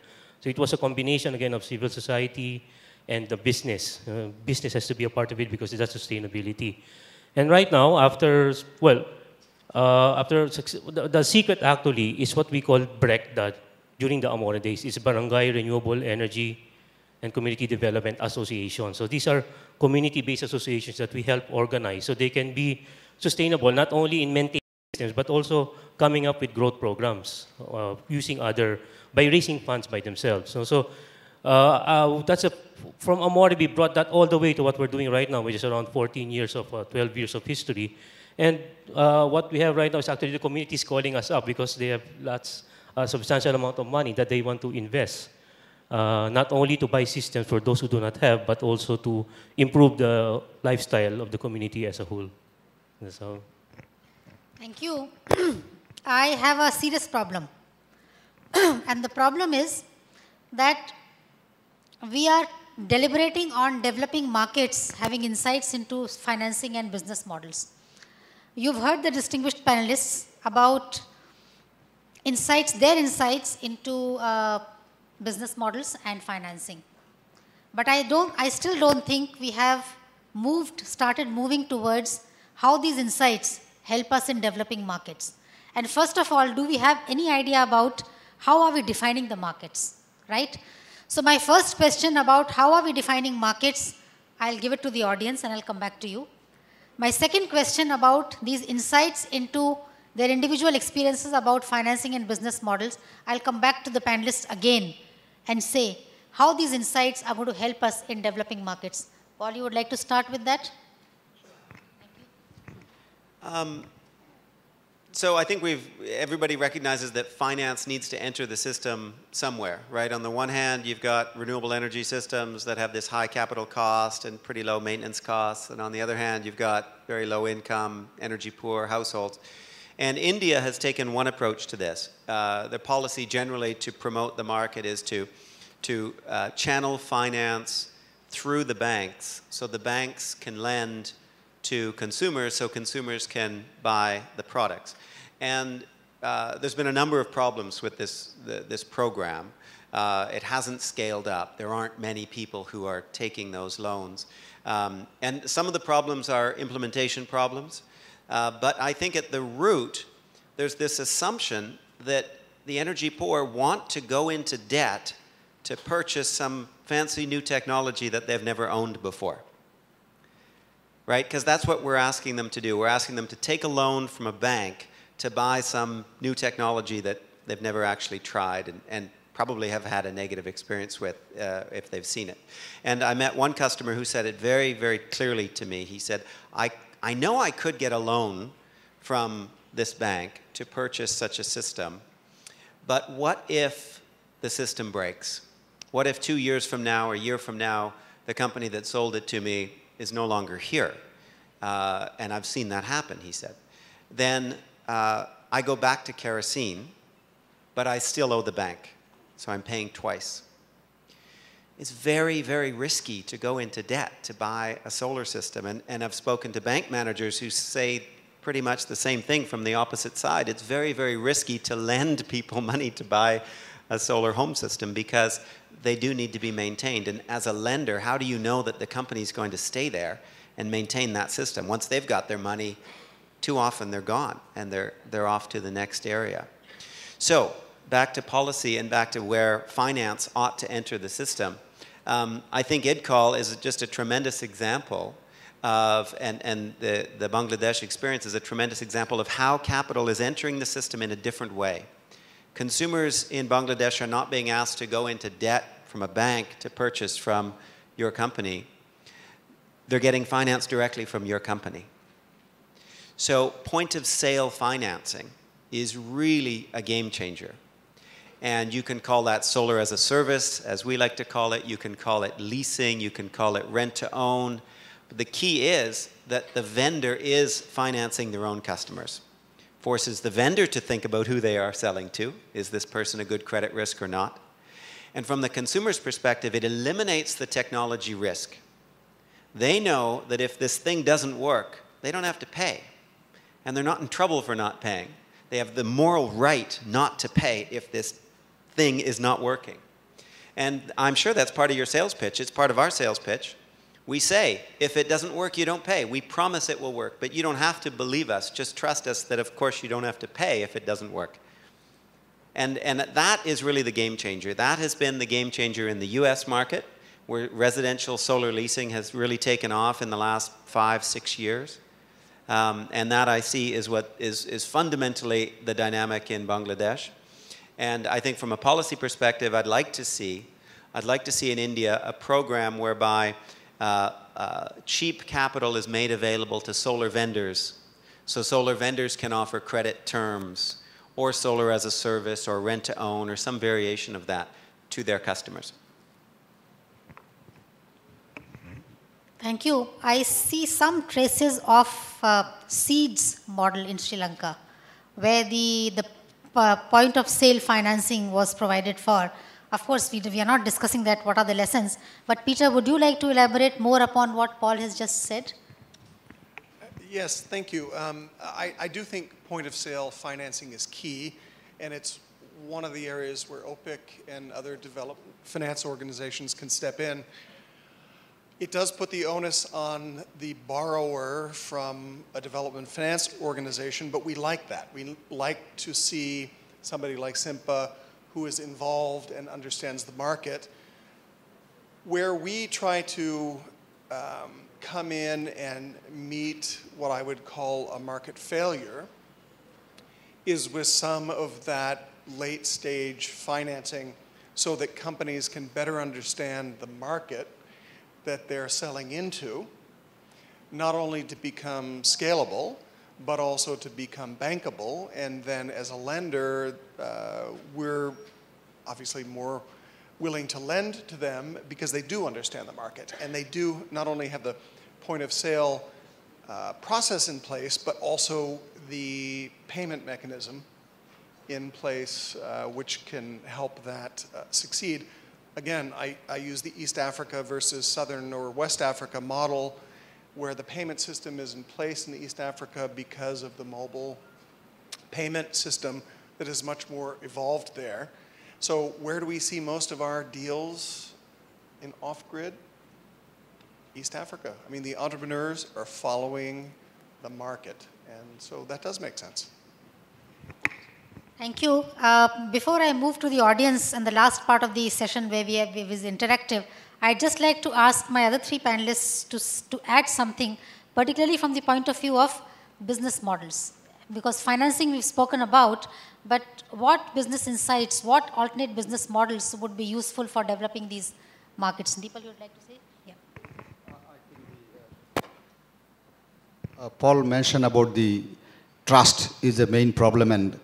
C: So it was a combination, again, of civil society and the business. Business has to be a part of it because that's sustainability. And right now, the secret actually is what we call BREC, that during the Amore days, is Barangay Renewable Energy and Community Development Association. So these are community-based associations that we help organize so they can be sustainable, not only in maintaining systems, but also coming up with growth programs, by raising funds by themselves. From Amore, we brought that all the way to what we're doing right now, which is around 12 years of history. And what we have right now is actually the communities calling us up because they have a substantial amount of money that they want to invest. Not only to buy systems for those who do not have, but also to improve the lifestyle of the community as a whole. So.
B: Thank you. I have a serious problem. And the problem is that we are deliberating on developing markets, having insights into financing and business models. You've heard the distinguished panelists about insights, their insights into business models and financing. But I still don't think we have started moving towards how these insights help us in developing markets. And first of all, do we have any idea about how are we defining the markets, right? So my first question about how are we defining markets, I'll give it to the audience and I'll come back to you. My second question about these insights into their individual experiences about financing and business models, I'll come back to the panelists again and say how these insights are going to help us in developing markets. Paul, you would like to start with that?
F: So I think everybody recognizes that finance needs to enter the system somewhere, right? On the one hand, you've got renewable energy systems that have this high capital cost and pretty low maintenance costs. And on the other hand, you've got very low income, energy poor households. And India has taken one approach to this. Their policy generally to promote the market is to channel finance through the banks so the banks can lend to consumers so consumers can buy the products. And there's been a number of problems with this program. It hasn't scaled up. There aren't many people who are taking those loans. And some of the problems are implementation problems. But I think at the root, there's this assumption that the energy poor want to go into debt to purchase some fancy new technology that they've never owned before. Right? Because that's what we're asking them to do. We're asking them to take a loan from a bank to buy some new technology that they've never actually tried and probably have had a negative experience with if they've seen it. And I met one customer who said it very, very clearly to me. He said, I know I could get a loan from this bank to purchase such a system, but what if the system breaks? What if 2 years from now or a year from now, the company that sold it to me is no longer here? And I've seen that happen, he said. Then I go back to kerosene, but I still owe the bank, so I'm paying twice. It's very, very risky to go into debt to buy a solar system. And I've spoken to bank managers who say pretty much the same thing from the opposite side. It's very, very risky to lend people money to buy a solar home system because they do need to be maintained. And as a lender, how do you know that the company's going to stay there and maintain that system? Once they've got their money, too often they're gone and they're off to the next area. So back to policy and back to where finance ought to enter the system. I think IDCOL is just a tremendous example of, and the Bangladesh experience is a tremendous example of how capital is entering the system in a different way. Consumers in Bangladesh are not being asked to go into debt from a bank to purchase from your company. They're getting financed directly from your company. So point of sale financing is really a game changer. And you can call that solar as a service, as we like to call it. You can call it leasing. You can call it rent to own. But the key is that the vendor is financing their own customers. Forces the vendor to think about who they are selling to. Is this person a good credit risk or not? And from the consumer's perspective, it eliminates the technology risk. They know that if this thing doesn't work, they don't have to pay. And they're not in trouble for not paying. They have the moral right not to pay if this thing is not working. And I'm sure that's part of your sales pitch. It's part of our sales pitch. We say, if it doesn't work, you don't pay. We promise it will work, but you don't have to believe us. Just trust us that, of course, you don't have to pay if it doesn't work. And that is really the game changer. That has been the game changer in the US market, where residential solar leasing has really taken off in the last 5-6 years. And that I see is what is fundamentally the dynamic in Bangladesh. And I think from a policy perspective, I'd like to see in India a program whereby cheap capital is made available to solar vendors. So solar vendors can offer credit terms or solar as a service or rent to own or some variation of that to their customers.
B: Thank you. I see some traces of seeds model in Sri Lanka, where the point of sale financing was provided for. Of course, we are not discussing that, what are the lessons. But Peter, would you like to elaborate more upon what Paul has just said?
E: Yes, thank you. I do think point of sale financing is key. And it's one of the areas where OPIC and other development finance organizations can step in. It does put the onus on the borrower from a development finance organization, but we like that. We like to see somebody like SIMPA who is involved and understands the market. Where we try to come in and meet what I would call a market failure is with some of that late stage financing so that companies can better understand the market that they're selling into, not only to become scalable, but also to become bankable. And then as a lender, we're obviously more willing to lend to them because they do understand the market. And they do not only have the point of sale process in place, but also the payment mechanism in place, which can help that succeed. Again, I use the East Africa versus Southern or West Africa model, where the payment system is in place in East Africa because of the mobile payment system that is much more evolved there. So where do we see most of our deals in off-grid? East Africa. I mean, the entrepreneurs are following the market, and so that does make sense.
B: Thank you. Before I move to the audience and the last part of the session where we is interactive, I'd just like to ask my other three panelists to add something, particularly from the point of view of business models. Because financing we've spoken about, but what business insights, what alternate business models would be useful for developing these markets? Deepal, you would like to say? Yeah.
D: Paul mentioned about the trust is the main problem, and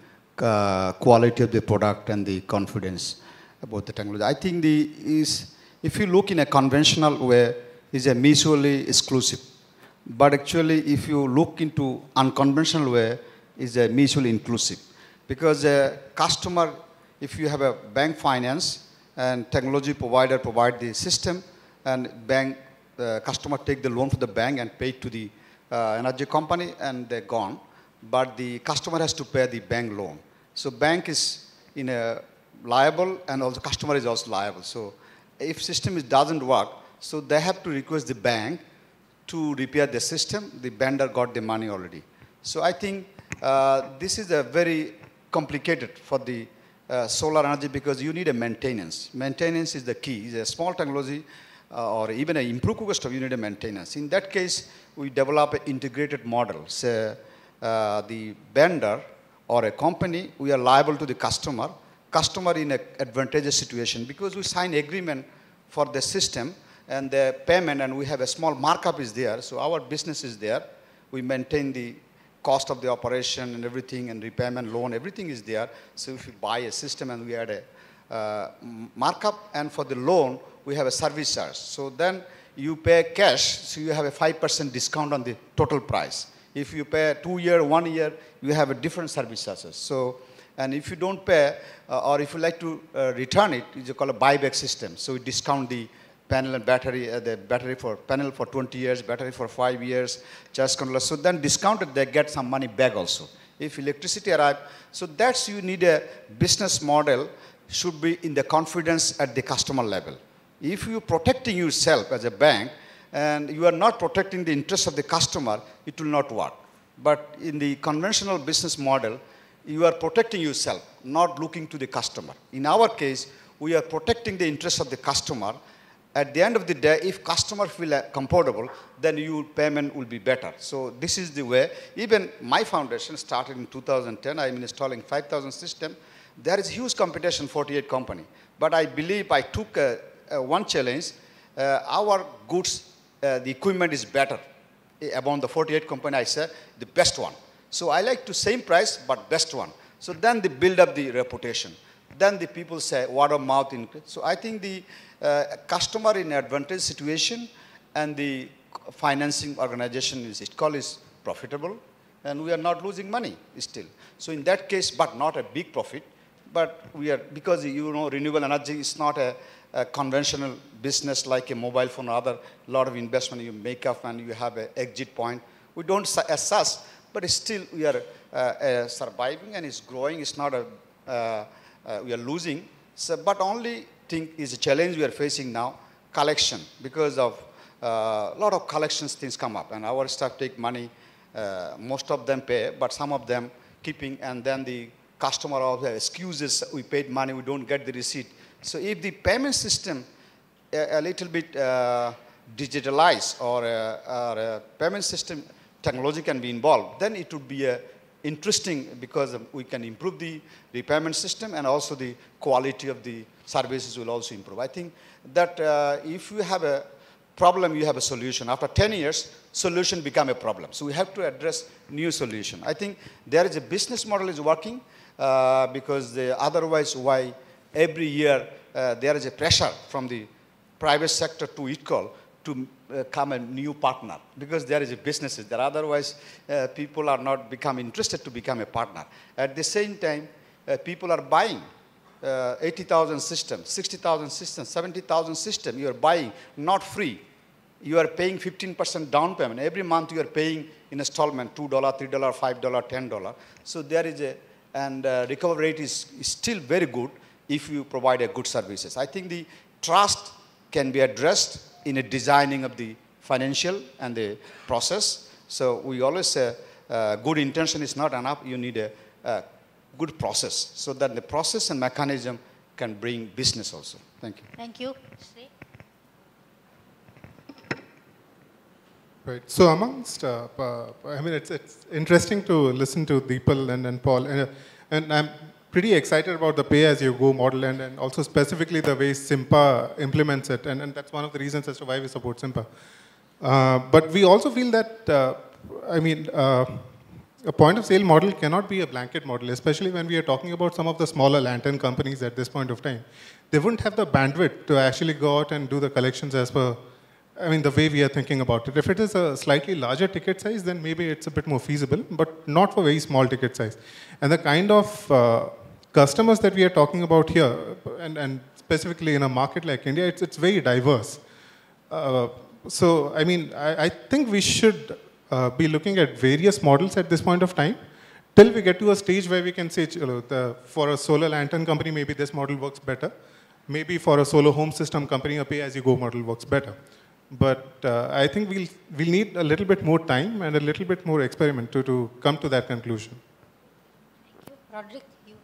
D: quality of the product and the confidence about the technology. I think if you look in a conventional way, is a mutually exclusive. But actually, if you look into unconventional way, is a mutually inclusive. Because a customer, if you have a bank finance and technology provider provide the system, and bank customer take the loan from the bank and pay to the energy company, and they're gone. But the customer has to pay the bank loan. So bank is in a liable, and also customer is also liable. So if system doesn't work, so they have to request the bank to repair the system. The vendor got the money already. So I think this is a very complicated for the solar energy, because you need a maintenance. Maintenance is the key. It's a small technology or even an improved stuff, you need a maintenance. In that case, we develop an integrated model. So the vendor or a company, we are liable to the customer in an advantageous situation, because we sign agreement for the system and the payment, and we have a small markup is there. So our business is there. We maintain the cost of the operation and everything, and repayment loan, everything is there. So if you buy a system and we add a markup, and for the loan, we have a service charge. So then you pay cash, so you have a 5% discount on the total price. If you pay 2 year, 1 year, you have a different service charges. So, and if you don't pay, or if you like to return it, it's called a buyback system. So we discount the panel and battery, the battery for panel for 20 years, battery for 5 years, charge controller. So then discounted, they get some money back also. If electricity arrives, so that's you need a business model should be in the confidence at the customer level. If you're protecting yourself as a bank, and you are not protecting the interest of the customer, it will not work. But in the conventional business model, you are protecting yourself, not looking to the customer. In our case, we are protecting the interest of the customer. At the end of the day, if customer feel comfortable, then your payment will be better. So this is the way. Even my foundation started in 2010. I'm installing 5,000 systems. There is huge competition, 48 company. But I believe I took one challenge. Our goods, the equipment is better. Among the 48 company, I said the best one. So I like to same price, but best one. So then they build up the reputation. Then the people say word of mouth increase. So I think the customer in advantage situation and the financing organization is profitable, and we are not losing money still. So in that case, but not a big profit, but we are, because you know renewable energy is not a conventional business like a mobile phone or other, lot of investment you make up and you have an exit point. We don't assess, but still we are surviving and it's growing. It's not a we are losing. So, but only thing is a challenge we are facing now, collection, because of a lot of collections things come up, and our staff take money. Most of them pay, but some of them keeping, and then the customer also excuses, we paid money, we don't get the receipt. So if the payment system a little bit digitalized, or a payment system technology can be involved, then it would be interesting, because we can improve the payment system, and also the quality of the services will also improve. I think that if you have a problem, you have a solution. After 10 years, solution become a problem. So we have to address new solution. I think there is a business model is working, because otherwise why every year there is a pressure from the private sector to equal to come a new partner, because there is a businesses that otherwise people are not become interested to become a partner. At the same time, people are buying 80,000 systems, 60,000 systems, 70,000 systems. You are buying not free. You are paying 15% down payment. Every month you are paying in installment, $2, $3, $5, $10. So there is and recovery rate is still very good if you provide a good services. I think the trust can be addressed in a designing of the financial and the process. So we always say good intention is not enough. You need a good process, so that the process and mechanism can bring business also. Thank you.
B: Thank you. Shri?
G: Right. So amongst, I mean, it's interesting to listen to Deepal and Paul, and I'm pretty excited about the pay-as-you-go model, and also specifically the way Simpa implements it, and that's one of the reasons as to why we support Simpa. But we also feel that, I mean, a point-of-sale model cannot be a blanket model, especially when we are talking about some of the smaller lantern companies at this point of time. They wouldn't have the bandwidth to actually go out and do the collections as per, I mean, the way we are thinking about it. If it is a slightly larger ticket size, then maybe it's a bit more feasible, but not for very small ticket size. And the kind of customers that we are talking about here, and specifically in a market like India, it's very diverse. So, I mean, I think we should be looking at various models at this point of time, till we get to a stage where we can say, for a solar lantern company, maybe this model works better. Maybe for a solar home system company, a pay-as-you-go model works better. But I think we'll need a little bit more time and a little bit more experiment to come to that conclusion.
B: Thank you. Roderick, you.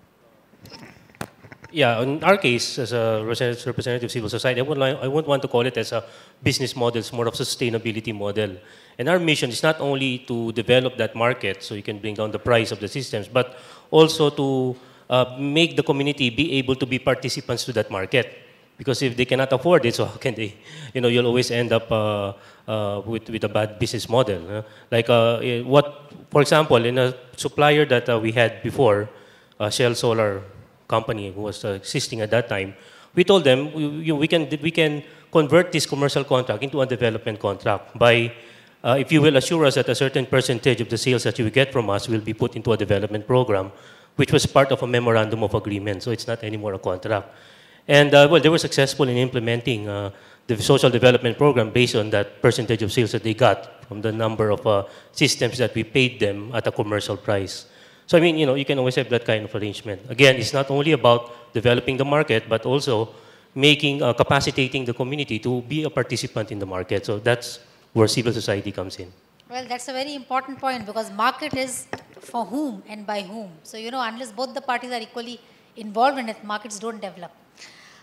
C: Yeah, in our case, as a representative civil society, I wouldn't want to call it as a business model. It's more of a sustainability model. And our mission is not only to develop that market so you can bring down the price of the systems, but also to make the community be able to be participants to that market. Because if they cannot afford it, so how can they? You'll always end up with a bad business model. For example, in a supplier that we had before, Shell Solar company who was existing at that time, we told them we can convert this commercial contract into a development contract by, if you will assure us that a certain percentage of the sales that you get from us will be put into a development program, which was part of a memorandum of agreement. So it's not anymore a contract. And well, they were successful in implementing the social development program based on that percentage of sales that they got from the number of systems that we paid them at a commercial price. So I mean, you can always have that kind of arrangement. Again, it's not only about developing the market, but also making, capacitating the community to be a participant in the market. So that's where civil society comes in.
B: Well, that's a very important point, because market is for whom and by whom. So, unless both the parties are equally involved in it, markets don't develop.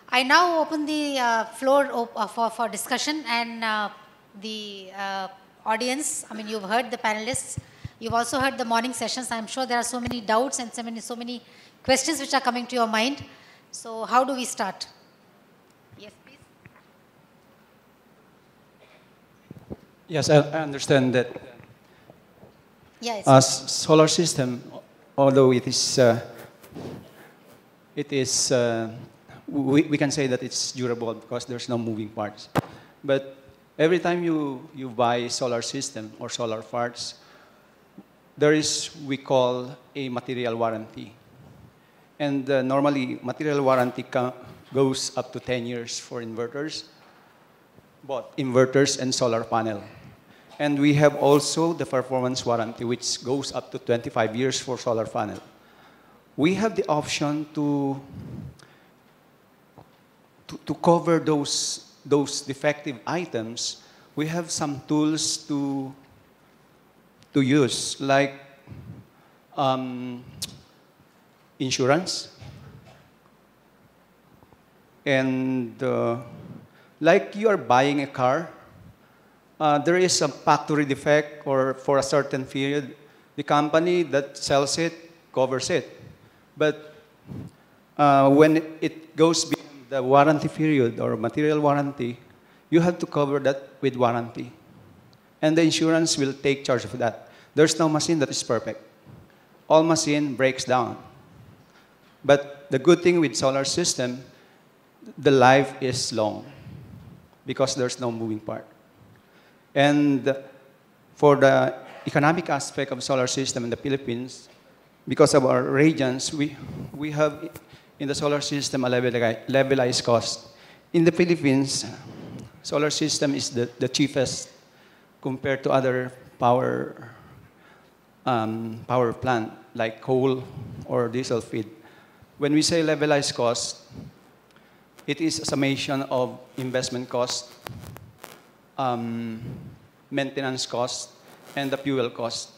B: I now open the floor for discussion, and the audience, I mean, you've heard the panelists, you've also heard the morning sessions. I'm sure there are so many doubts and so many questions which are coming to your mind. So how do we start? Yes, please.
H: Yes, I understand that
B: yes.
H: solar system, although it is we can say that it's durable because there's no moving parts. But every time you buy solar system or solar parts, there is, we call a material warranty. And normally, material warranty goes up to 10 years for inverters, both inverters and solar panel. And we have also the performance warranty, which goes up to 25 years for solar panel. we have the option to cover those defective items. We have some tools to use, like insurance, and like you are buying a car, there is a factory defect, or for a certain period, the company that sells it covers it. But when it goes beyond the warranty period or material warranty, you have to cover that with warranty. And the insurance will take charge of that. There's no machine that is perfect. All machine breaks down. But the good thing with solar system, the life is long because there's no moving part. And for the economic aspect of solar system in the Philippines, because of our regions, we have in the solar system a levelized cost. In the Philippines, solar system is the cheapest compared to other power plant like coal or diesel feed. When we say levelized cost, it is a summation of investment cost, maintenance cost, and the fuel cost.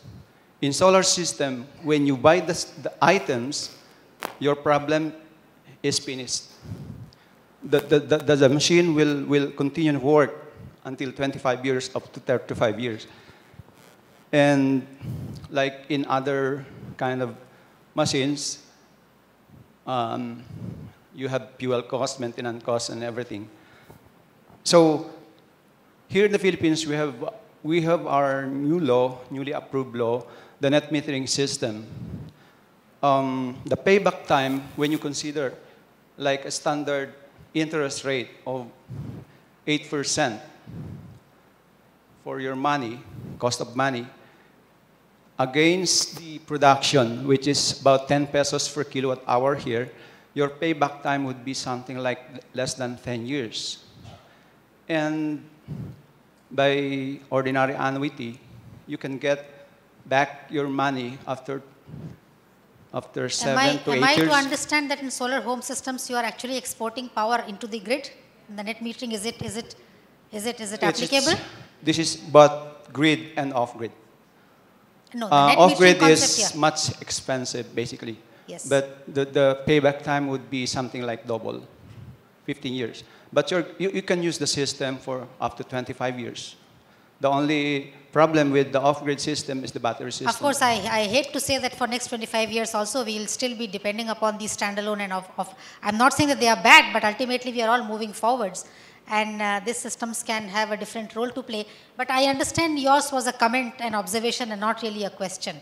H: In solar system, when you buy the items, your problem is finished. The machine will continue to work until 25 years, up to 35 years. And like in other kind of machines, you have fuel cost, maintenance cost, and everything. So here in the Philippines, we have our new law, newly approved law, the net metering system. The payback time, when you consider like a standard interest rate of 8% for your money, cost of money, against the production, which is about 10 pesos per kilowatt hour here, your payback time would be something like less than 10 years. And by ordinary annuity, you can get back your money after 7 to 8 years.
B: Am I to understand that in solar home systems you are actually exporting power into the grid? In the net metering, is it applicable?
H: This is both grid and off grid.
B: No, the net
H: off grid
B: metering
H: is
B: concept, yeah.
H: much expensive, basically.
B: Yes.
H: But the payback time would be something like double, 15 years. But you can use the system for up to 25 years. The only problem with the off-grid system is the battery system.
B: Of course, I hate to say that for next 25 years also we will still be depending upon these standalone and off. I'm not saying that they are bad, but ultimately we are all moving forwards. And these systems can have a different role to play. But I understand yours was a comment and observation and not really a question,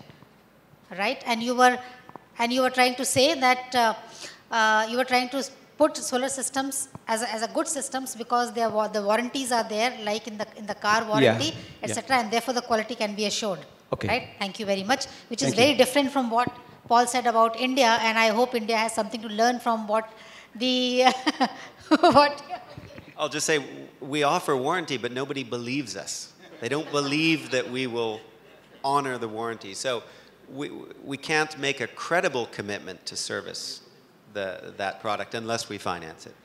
B: right? And you were trying to say that you were trying to put solar systems as a good systems because the warranties are there, like in the car warranty, etc., and therefore the quality can be assured.
H: Okay.
B: Right? Thank you very much. Which is very different from what Paul said about India, and I hope India has something to learn from what the what.
F: I'll just say we offer warranty, but nobody believes us. They don't believe that we will honor the warranty. So we can't make a credible commitment to service that product unless we finance it.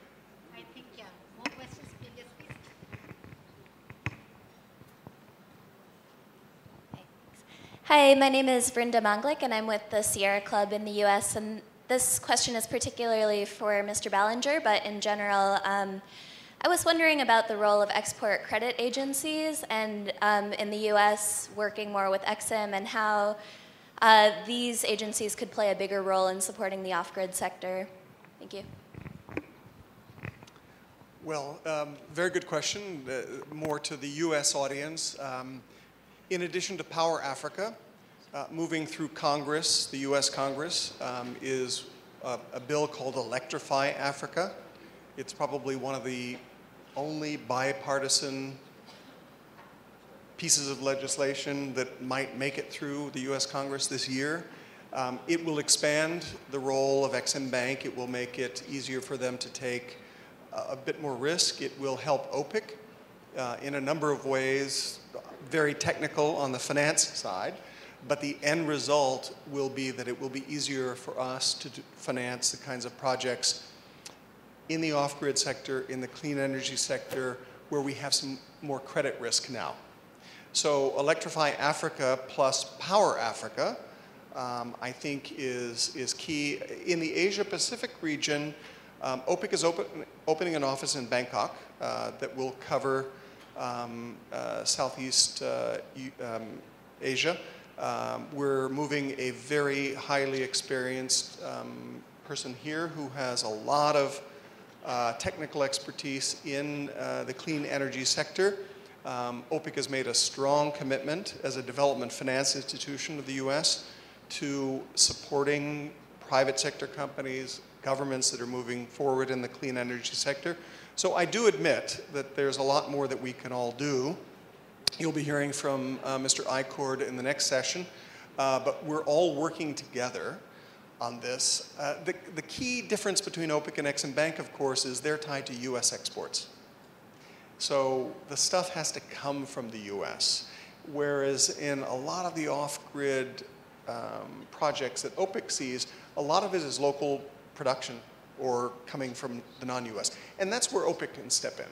B: I think, yeah. More questions, please.
I: Hi, my name is Brenda Manglik, and I'm with the Sierra Club in the U.S. And this question is particularly for Mr. Ballinger, but in general, I was wondering about the role of export credit agencies and in the U.S. working more with EXIM and how these agencies could play a bigger role in supporting the off-grid sector. Thank you.
E: Well, very good question, more to the U.S. audience. In addition to Power Africa, moving through Congress, the U.S. Congress, is a bill called Electrify Africa. It's probably one of the only bipartisan pieces of legislation that might make it through the U.S. Congress this year. It will expand the role of Exim Bank. It will make it easier for them to take a bit more risk. It will help OPIC in a number of ways, very technical on the finance side, but the end result will be that it will be easier for us to finance the kinds of projects in the off-grid sector, in the clean energy sector, where we have some more credit risk now. So Electrify Africa plus Power Africa, I think is key. In the Asia-Pacific region, OPIC is opening an office in Bangkok that will cover Southeast Asia. We're moving a very highly experienced person here who has a lot of technical expertise in the clean energy sector. OPIC has made a strong commitment as a development finance institution of the US to supporting private sector companies, governments that are moving forward in the clean energy sector. So I do admit that there's a lot more that we can all do. You'll be hearing from Mr. IOREC in the next session, but we're all working together on this. The key difference between OPIC and Exim Bank, of course, is they're tied to US exports. So the stuff has to come from the US, whereas in a lot of the off-grid projects that OPIC sees, a lot of it is local production or coming from the non-US. And that's where OPIC can step in,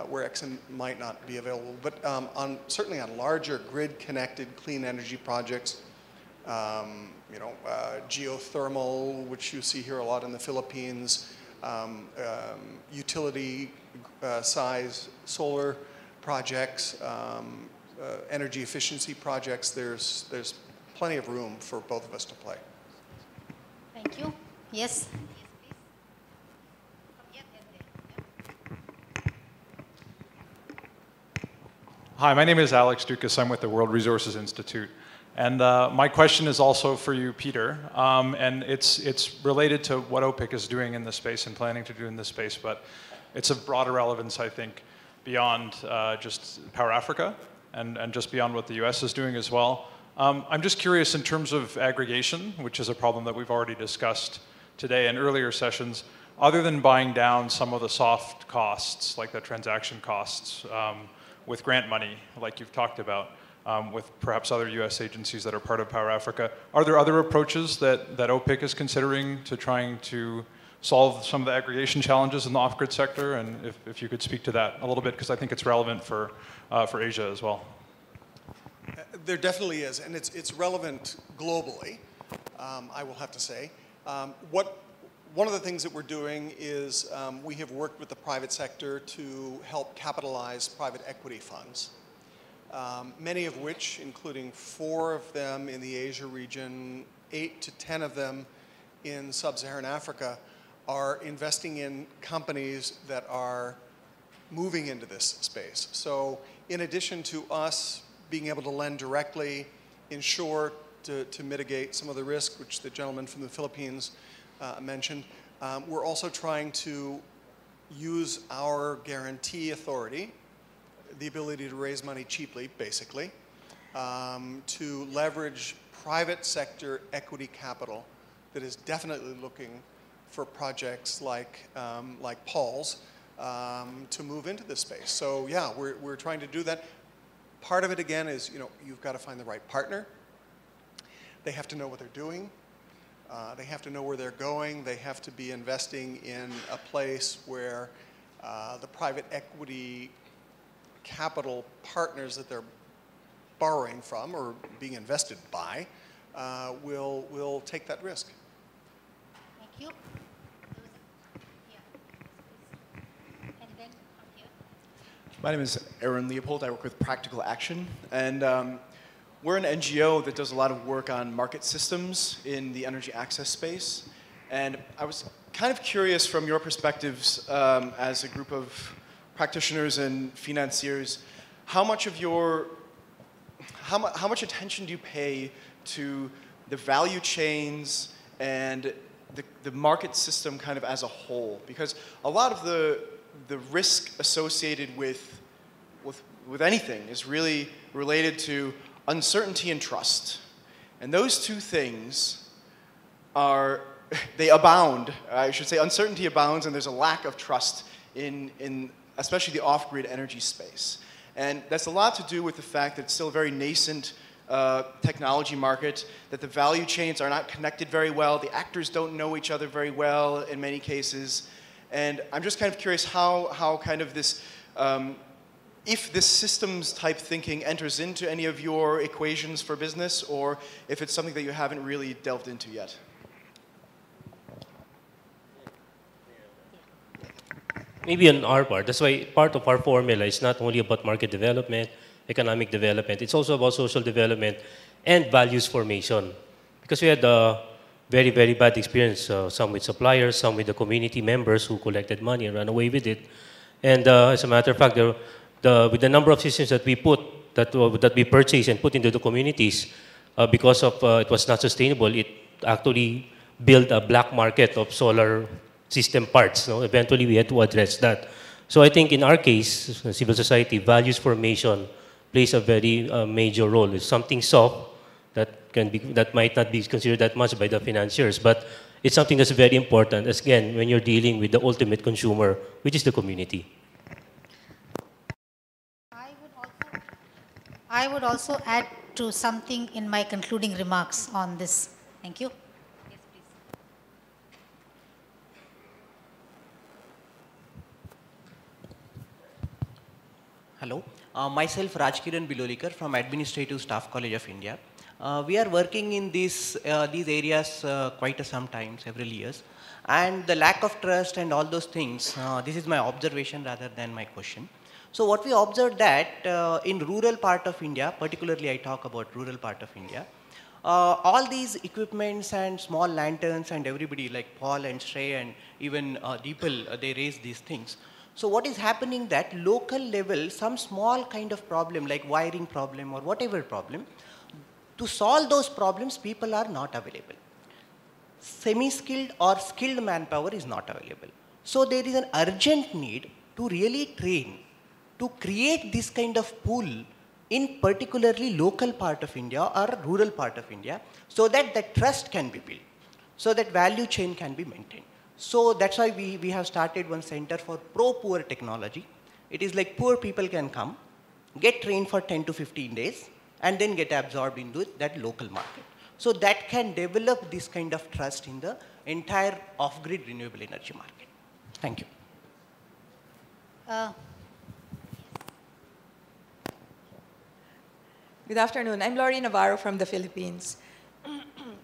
E: where Exim might not be available. But certainly on larger grid-connected clean energy projects, geothermal, which you see here a lot in the Philippines, utility size solar projects, energy efficiency projects, there's plenty of room for both of us to play.
B: Thank you. Yes.
J: Hi, my name is Alex Dukas. I'm with the World Resources Institute. And my question is also for you, Peter. And it's related to what OPIC is doing in this space and planning to do in this space, but it's of broader relevance, I think, beyond just Power Africa and just beyond what the US is doing as well. I'm just curious in terms of aggregation, which is a problem that we've already discussed today in earlier sessions, other than buying down some of the soft costs, like the transaction costs, with grant money, like you've talked about, with perhaps other US agencies that are part of Power Africa. Are there other approaches that OPIC is considering to trying to solve some of the aggregation challenges in the off-grid sector? And if you could speak to that a little bit, because I think it's relevant for Asia as well.
E: There definitely is, and it's relevant globally, I will have to say. One of the things that we're doing is we have worked with the private sector to help capitalize private equity funds, many of which, including 4 of them in the Asia region, 8 to 10 of them in sub-Saharan Africa, are investing in companies that are moving into this space. So in addition to us being able to lend directly, insure to mitigate some of the risk, which the gentleman from the Philippines mentioned, we're also trying to use our guarantee authority, the ability to raise money cheaply, basically, to leverage private sector equity capital that is definitely looking for projects like Paul's to move into this space. So yeah, we're trying to do that. Part of it, again, is you've got to find the right partner. They have to know what they're doing. They have to know where they're going. They have to be investing in a place where the private equity capital partners that they're borrowing from or being invested by will take that risk.
B: Thank you. And then from here.
K: My name is Aaron Leopold. I work with Practical Action. And we're an NGO that does a lot of work on market systems in the energy access space. And I was kind of curious from your perspectives as a group of practitioners and financiers, how much attention do you pay to the value chains and the market system kind of as a whole? Because a lot of the risk associated with anything is really related to uncertainty and trust. And those two things they abound. I should say uncertainty abounds and there's a lack of trust in especially the off-grid energy space. And that's a lot to do with the fact that it's still a very nascent technology market, that the value chains are not connected very well, the actors don't know each other very well in many cases. And I'm just kind of curious how kind of this, if this systems type thinking enters into any of your equations for business, or if it's something that you haven't really delved into yet.
C: Maybe on our part. That's why part of our formula is not only about market development, economic development. It's also about social development and values formation. Because we had a very, very bad experience, some with suppliers, some with the community members who collected money and ran away with it. And as a matter of fact, with the number of systems that we that we purchased and put into the communities, because of it was not sustainable, it actually built a black market of solar system parts. No? Eventually, we had to address that. So I think in our case, civil society, values formation plays a very major role. It's something soft that might not be considered that much by the financiers, but it's something that's very important, as again, when you're dealing with the ultimate consumer, which is the community.
B: I would also add to something in my concluding remarks on this. Thank you. Yes, please.
L: Hello. Myself, Rajkiran Bilolikar from Administrative Staff College of India. We are working in these areas quite some time, several years. And the lack of trust and all those things, this is my observation rather than my question. So what we observed that in rural part of India, particularly I talk about rural part of India, all these equipments and small lanterns and everybody like Paul and Shrey and even Deepal, they raise these things. So what is happening that local level, some small kind of problem like wiring problem or whatever problem, to solve those problems, people are not available. Semi-skilled or skilled manpower is not available. So there is an urgent need to really train, to create this kind of pool in particularly local part of India or rural part of India, so that the trust can be built, so that value chain can be maintained. So that's why we have started one center for pro-poor technology. It is like poor people can come, get trained for 10 to 15 days, and then get absorbed into that local market. So that can develop this kind of trust in the entire off-grid renewable energy market. Thank you.
M: Good afternoon. I'm Lori Navarro from the Philippines.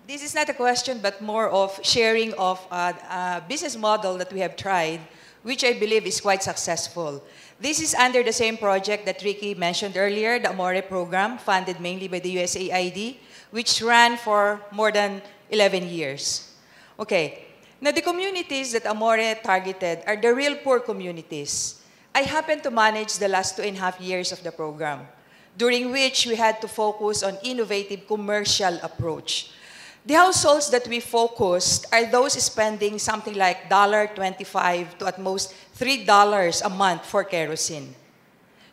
M: This is not a question, but more of sharing of a business model that we have tried, which I believe is quite successful. This is under the same project that Ricky mentioned earlier, the AMORE program, funded mainly by the USAID, which ran for more than 11 years. Okay, now the communities that AMORE targeted are the real poor communities. I happened to manage the last 2.5 years of the program, during which we had to focus on innovative commercial approach. The households that we focused are those spending something like $1.25 to at most $3 a month for kerosene.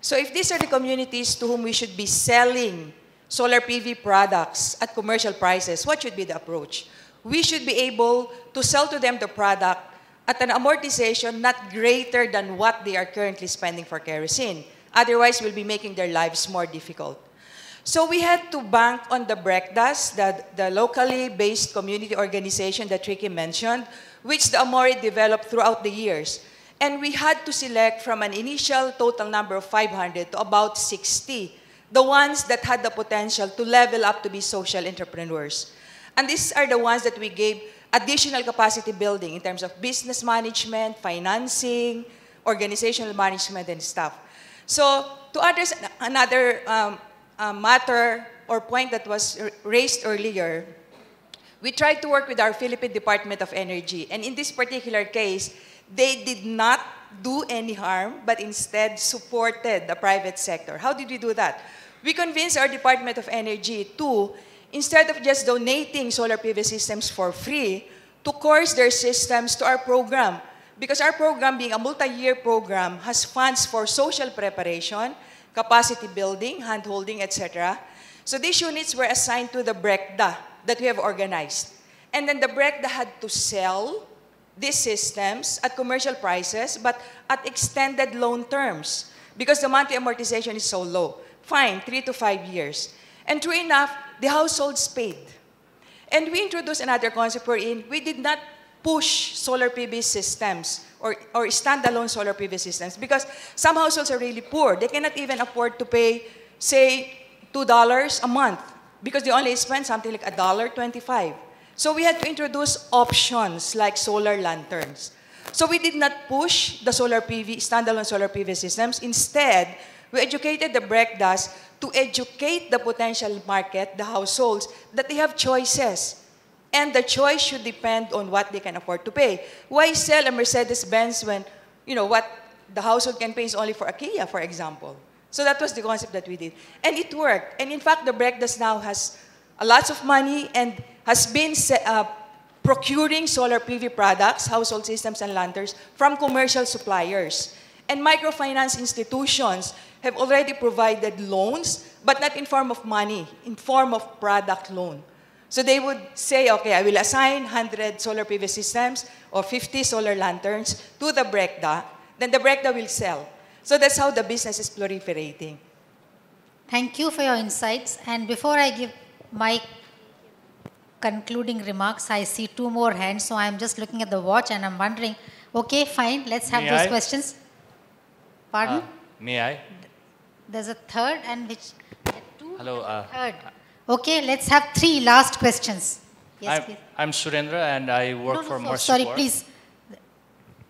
M: So if these are the communities to whom we should be selling solar PV products at commercial prices, what should be the approach? We should be able to sell to them the product at an amortization not greater than what they are currently spending for kerosene. Otherwise, we'll be making their lives more difficult. So we had to bank on the BRECDAS, the locally based community organization that Ricky mentioned, which the AMORE developed throughout the years. And we had to select from an initial total number of 500 to about 60, the ones that had the potential to level up to be social entrepreneurs. And these are the ones that we gave additional capacity building in terms of business management, financing, organizational management, and stuff. So to address another matter or point that was raised earlier, we tried to work with our Philippine Department of Energy. And in this particular case, they did not do any harm, but instead supported the private sector. How did we do that? We convinced our Department of Energy to, instead of just donating solar PV systems for free, to course their systems to our program. Because our program, being a multi-year program, has funds for social preparation, capacity building, hand-holding, etc. So these units were assigned to the BRECDA that we have organized. And then the BRECDA had to sell these systems at commercial prices, but at extended loan terms, because the monthly amortization is so low. Fine, 3 to 5 years. And true enough, the households paid. And we introduced another concept wherein we did not push solar PV systems or standalone solar PV systems because some households are really poor. They cannot even afford to pay, say, $2 a month because they only spend something like $1.25. So we had to introduce options like solar lanterns. So we did not push the solar PV, standalone solar PV systems. Instead, we educated the BRECDAs to educate the potential market, the households, that they have choices. And the choice should depend on what they can afford to pay. Why sell a Mercedes-Benz when, what the household can pay is only for a Kia, for example? So that was the concept that we did. And it worked. And in fact, the BRECDAs now has lots of money and has been procuring solar PV products, household systems and lanterns from commercial suppliers. And microfinance institutions have already provided loans, but not in form of money, in form of product loan. So they would say, okay, I will assign 100 solar PV systems or 50 solar lanterns to the BRECDA, then the BRECDA will sell. So that's how the business is proliferating.
B: Thank you for your insights. And before I give my concluding remarks, I see 2 more hands, so I'm just looking at the watch and I'm wondering, okay, fine, let's have those questions. Pardon?
N: May I?
B: There's a third and which? 2?
N: Hello.
B: Third. Okay, let's have 3 last questions. Yes, please.
N: I'm Surendra and I work for Mercy
B: sorry,
N: Corps.
B: please.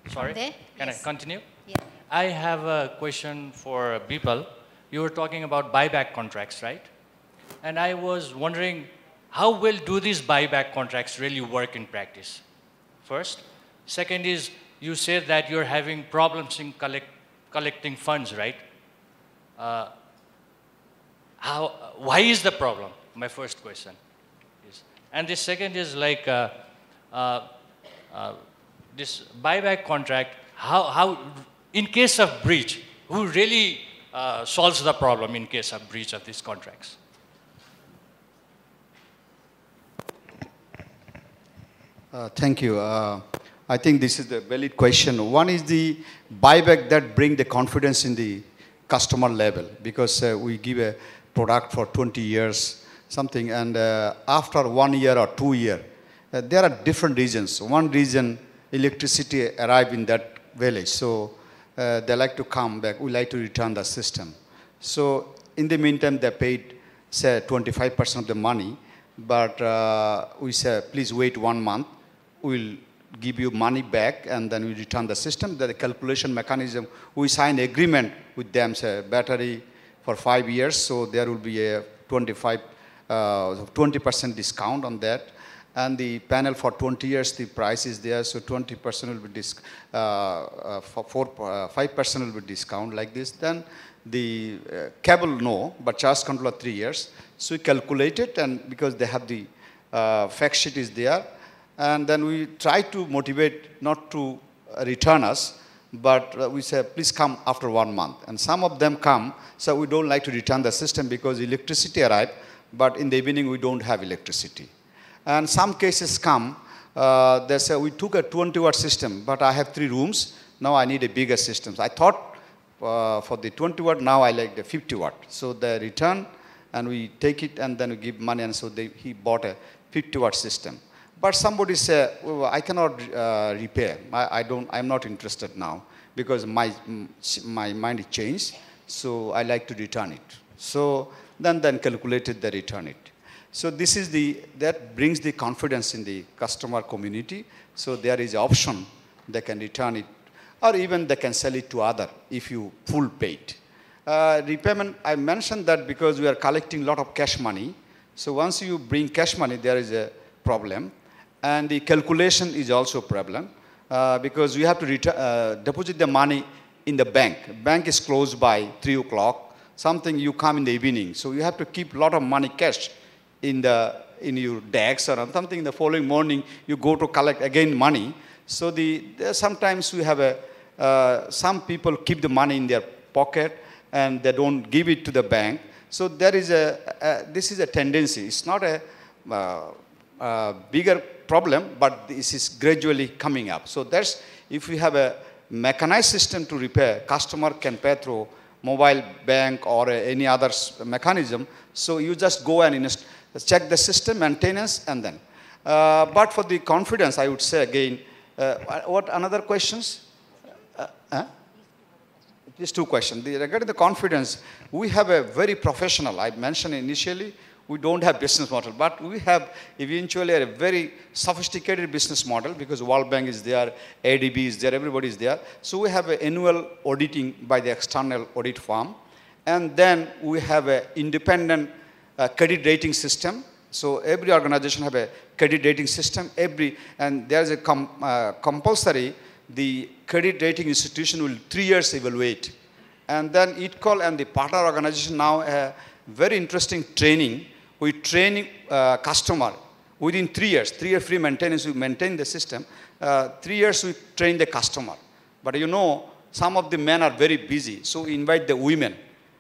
N: Sorry?
B: There?
N: Can I continue?
B: Yes.
N: I have a question for Bipal. You were talking about buyback contracts, right? And I was wondering, how well do these buyback contracts really work in practice? First. Second is, you said that you're having problems in collecting funds, right? Why is the problem? My first question is. And the second is like this buyback contract, how in case of breach, who really solves the problem in case of breach of these contracts?
D: Thank you. I think this is the valid question. One is the buyback that bring the confidence in the customer level because we give a product for 20 years, something, and after 1 year or 2 years, there are different reasons. One reason, electricity arrive in that village, so they like to come back. We like to return the system. So in the meantime, they paid, say, 25% of the money, but we say, please wait 1 month. We'll give you money back, and then we return the system. The calculation mechanism, we sign agreement with them, say, battery for 5 years, so there will be a 20% discount on that. And the panel for 20 years, the price is there, so 20% will be 5% will be discount like this. Then the cable, no, but charge controller 3 years. So we calculate it, and because they have the fact sheet is there, and then we try to motivate not to return us, but we say, please come after 1 month. And some of them come, so we don't like to return the system because electricity arrived, but in the evening we don't have electricity. And some cases come, they say, we took a 20-watt system, but I have 3 rooms, now I need a bigger system. So I thought for the 20-watt, now I like the 50-watt. So they return, and we take it, and then we give money, and so he bought a 50-watt system. But somebody say, well, I cannot repair. I'm not interested now because my mind is changed. So I like to return it. So then calculated, they return it. So this is that brings the confidence in the customer community. So there is an option, they can return it, or even they can sell it to other if you full paid. Repayment, I mentioned that because we are collecting a lot of cash money. So once you bring cash money, there is a problem. And the calculation is also a problem because we have to deposit the money in the bank. Bank is closed by 3 o'clock. Something you come in the evening. So you have to keep a lot of money cash in your DEX or something. In the following morning, you go to collect again money. So sometimes we have some people keep the money in their pocket and they don't give it to the bank. So there is this is a tendency. It's not a bigger problem, but this is gradually coming up. So if we have a mechanized system to repair, customer can pay through mobile bank or any other mechanism. So you just go and check the system, maintenance, and then. But for the confidence, I would say again, what another questions? These two questions. Regarding the confidence, we have a very professional, I mentioned initially, we don't have business model, but we have eventually a very sophisticated business model because World Bank is there, ADB is there, everybody is there. So we have an annual auditing by the external audit firm. And then we have an independent credit rating system. So every organization have a credit rating system. And there is a compulsory, the credit rating institution will 3 years evaluate. And then ITCOL and the partner organization now very interesting training. We train customer within 3 years, 3 year free maintenance, we maintain the system. 3 years we train the customer. But you know, some of the men are very busy. So we invite the women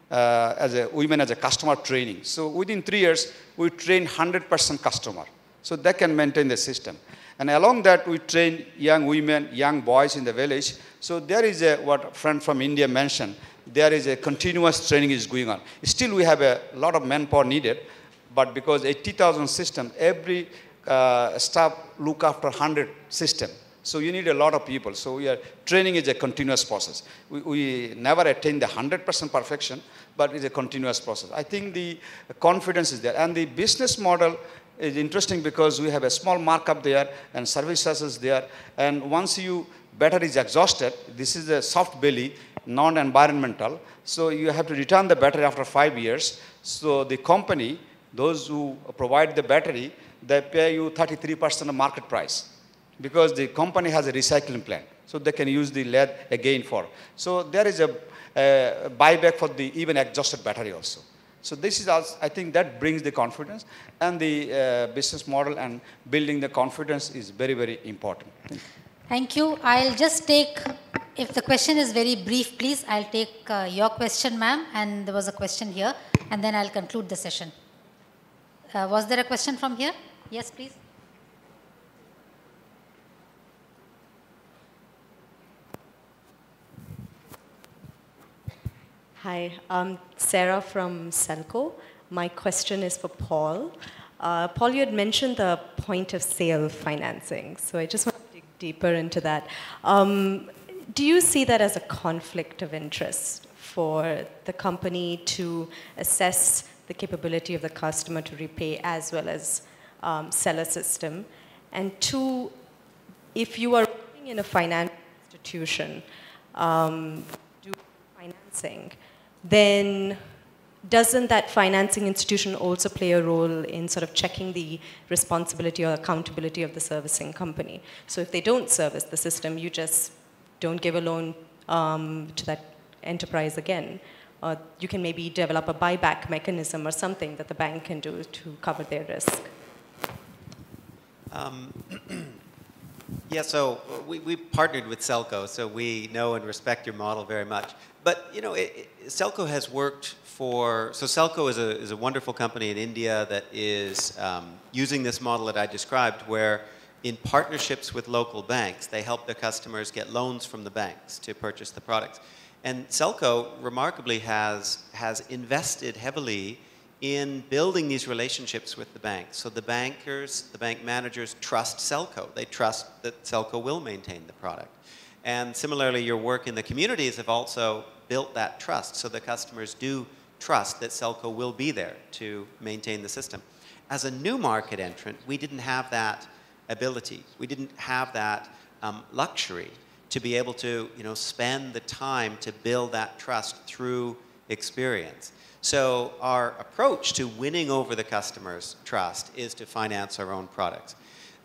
D: as a customer training. So within 3 years, we train 100% customer. So they can maintain the system. And along that, we train young women, young boys in the village. So there is what a friend from India mentioned, there is a continuous training is going on. Still, we have a lot of manpower needed, but because 80,000 system, every staff look after 100 system. So you need a lot of people. So training is a continuous process. We never attain the 100% perfection, but it's a continuous process. I think the confidence is there. And the business model is interesting because we have a small markup there and services is there. And once battery is exhausted, this is a soft belly, non-environmental. So you have to return the battery after 5 years. So the company, those who provide the battery, they pay you 33% of market price because the company has a recycling plant. So they can use the lead again for. So there is a buyback for the even exhausted battery also. So this is also, I think that brings the confidence, and the business model and building the confidence is very, very important.
B: Thank you. I'll just take, if the question is very brief, please, I'll take your question, ma'am, and there was a question here, and then I'll conclude the session. Was there a question from here? Yes, please.
O: Hi, I'm Sarah from Celco. My question is for Paul. Paul, you had mentioned the point of sale financing, so I just want to dig deeper into that. Do you see that as a conflict of interest for the company to assess the capability of the customer to repay as well as sell a system? And two, if you are working in a financial institution, do financing, then doesn't that financing institution also play a role in sort of checking the responsibility or accountability of the servicing company? So if they don't service the system, you just don't give a loan to that enterprise again. You can maybe develop a buyback mechanism or something that the bank can do to cover their risk.
F: Yeah, so we partnered with Celco, so we know and respect your model very much. But, you know, Celco has worked so Celco is a wonderful company in India that is using this model that I described, where in partnerships with local banks, they help their customers get loans from the banks to purchase the products. And Celco, remarkably, has invested heavily in building these relationships with the banks. So the bankers, the bank managers trust Celco. They trust that Celco will maintain the product. And similarly, your work in the communities have also built that trust. So the customers do trust that Celco will be there to maintain the system. As a new market entrant, we didn't have that ability. We didn't have that luxury to be able to, you know, spend the time to build that trust through experience. So our approach to winning over the customer's trust is to finance our own products.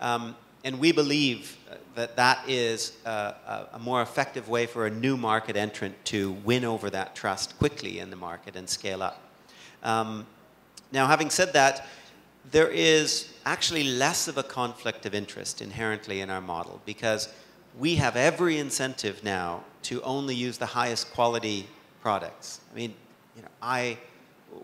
F: And we believe that that is a more effective way for a new market entrant to win over that trust quickly in the market and scale up. Now, having said that, there is actually less of a conflict of interest inherently in our model, because we have every incentive now to only use the highest quality products. I mean, you know,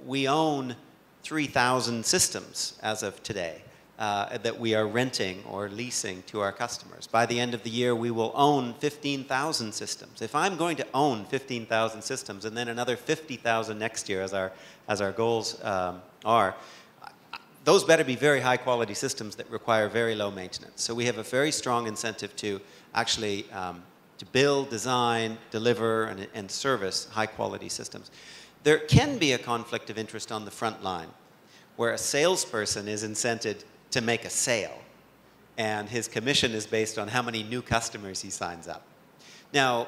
F: we own 3,000 systems as of today. that we are renting or leasing to our customers. By the end of the year, we will own 15,000 systems. If I'm going to own 15,000 systems and then another 50,000 next year as our goals are, those better be very high quality systems that require very low maintenance. So we have a very strong incentive to actually to build, design, deliver, and service high quality systems. There can be a conflict of interest on the front line where a salesperson is incented to make a sale, and his commission is based on how many new customers he signs up. Now,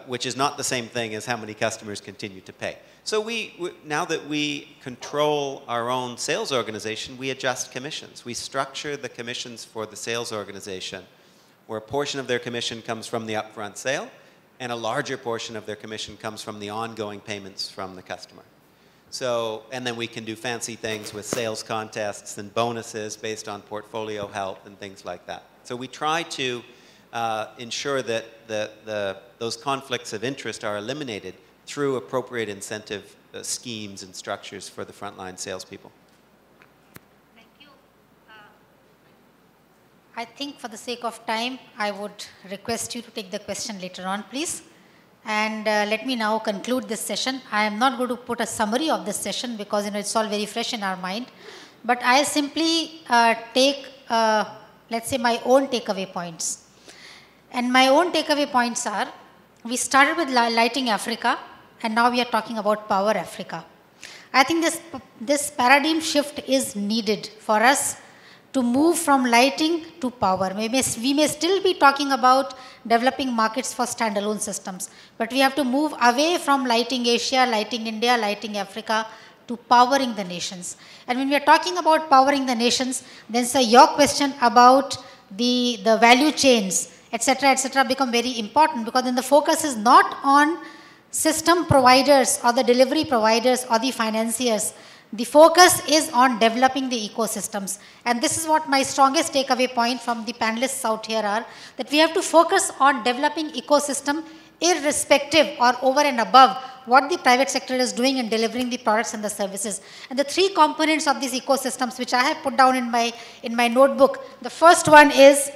F: which is not the same thing as how many customers continue to pay. So now that we control our own sales organization, we adjust commissions. We structure the commissions for the sales organization where a portion of their commission comes from the upfront sale and a larger portion of their commission comes from the ongoing payments from the customer. So, and then we can do fancy things with sales contests and bonuses based on portfolio health and things like that. So we try to ensure that those conflicts of interest are eliminated through appropriate incentive schemes and structures for the frontline salespeople.
B: Thank you. I think for the sake of time, I would request you to take the question later on, please. And let me now conclude this session. I am not going to put a summary of this session because it's all very fresh in our mind. But I simply take, let's say, my own takeaway points. And my own takeaway points are, we started with Lighting Africa, and now we are talking about Power Africa. I think this paradigm shift is needed for us to move from lighting to power. We may still be talking about developing markets for standalone systems, but we have to move away from lighting Asia, lighting India, lighting Africa to powering the nations. And when we are talking about powering the nations, then sir, your question about the value chains, etc., become very important, because then the focus is not on system providers or the delivery providers or the financiers. The focus is on developing the ecosystems. And this is what my strongest takeaway point from the panelists out here are, that we have to focus on developing ecosystem irrespective or over and above what the private sector is doing in delivering the products and the services. And the three components of these ecosystems, which I have put down in my notebook. The first one is,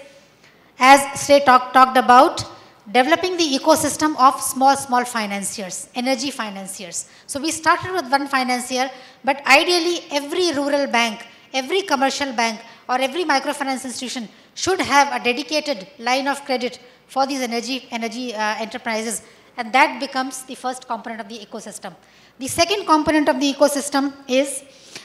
B: as Shrey talked about, developing the ecosystem of small financiers, energy financiers. So we started with one financier, but ideally every rural bank, every commercial bank, or every microfinance institution should have a dedicated line of credit for these energy enterprises, and that becomes the first component of the ecosystem. The second component of the ecosystem is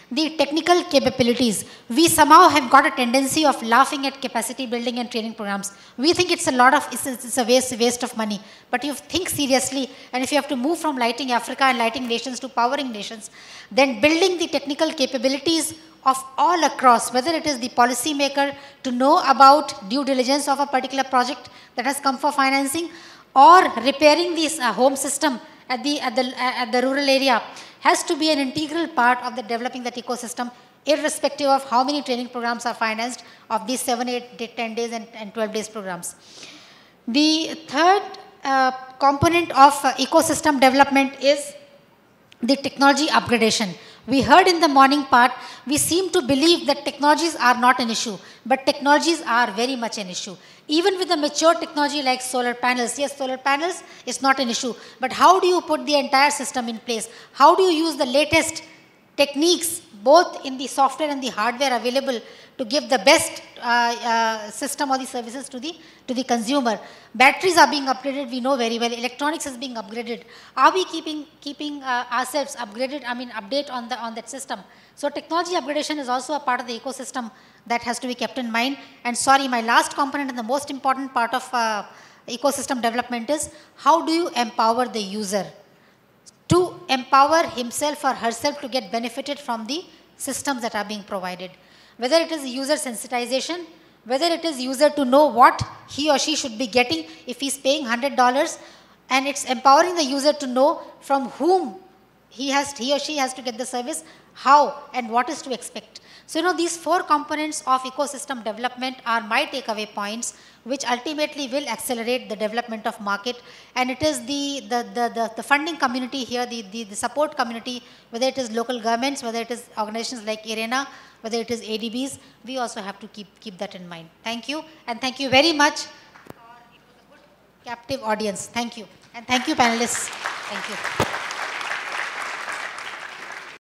B: the technical capabilities. We somehow have got a tendency of laughing at capacity building and training programs. We think it's a waste of money. But if you think seriously, and if you have to move from lighting Africa and lighting nations to powering nations, then building the technical capabilities of all across, whether it is the policymaker to know about due diligence of a particular project that has come for financing, or repairing this home system at the rural area, has to be an integral part of the developing that ecosystem, irrespective of how many training programs are financed of these 7, 8, 10 days and 12 days programs. The third component of ecosystem development is the technology upgradation. We heard in the morning part, we seem to believe that technologies are not an issue, but technologies are very much an issue. Even with a mature technology like solar panels, yes, solar panels is not an issue, but how do you put the entire system in place? How do you use the latest techniques, both in the software and the hardware available, to give the best system or the services to the consumer? Batteries are being upgraded, we know very well. Electronics is being upgraded. Are we keeping ourselves upgraded, update on that system? So technology upgradation is also a part of the ecosystem that has to be kept in mind. And sorry, my last component and the most important part of ecosystem development is, how do you empower the user to empower himself or herself to get benefited from the systems that are being provided? Whether it is user sensitization, whether it is user to know what he or she should be getting if he's paying $100, and it's empowering the user to know from whom he or she has to get the service, how and what is to expect. So, these 4 components of ecosystem development are my takeaway points, which ultimately will accelerate the development of market. And it is the funding community here, the support community, whether it is local governments, whether it is organizations like IRENA, whether it is ADBs, we also have to keep that in mind. Thank you, and thank you very much. It was a good captive audience. Thank you, and thank you, panelists. Thank you.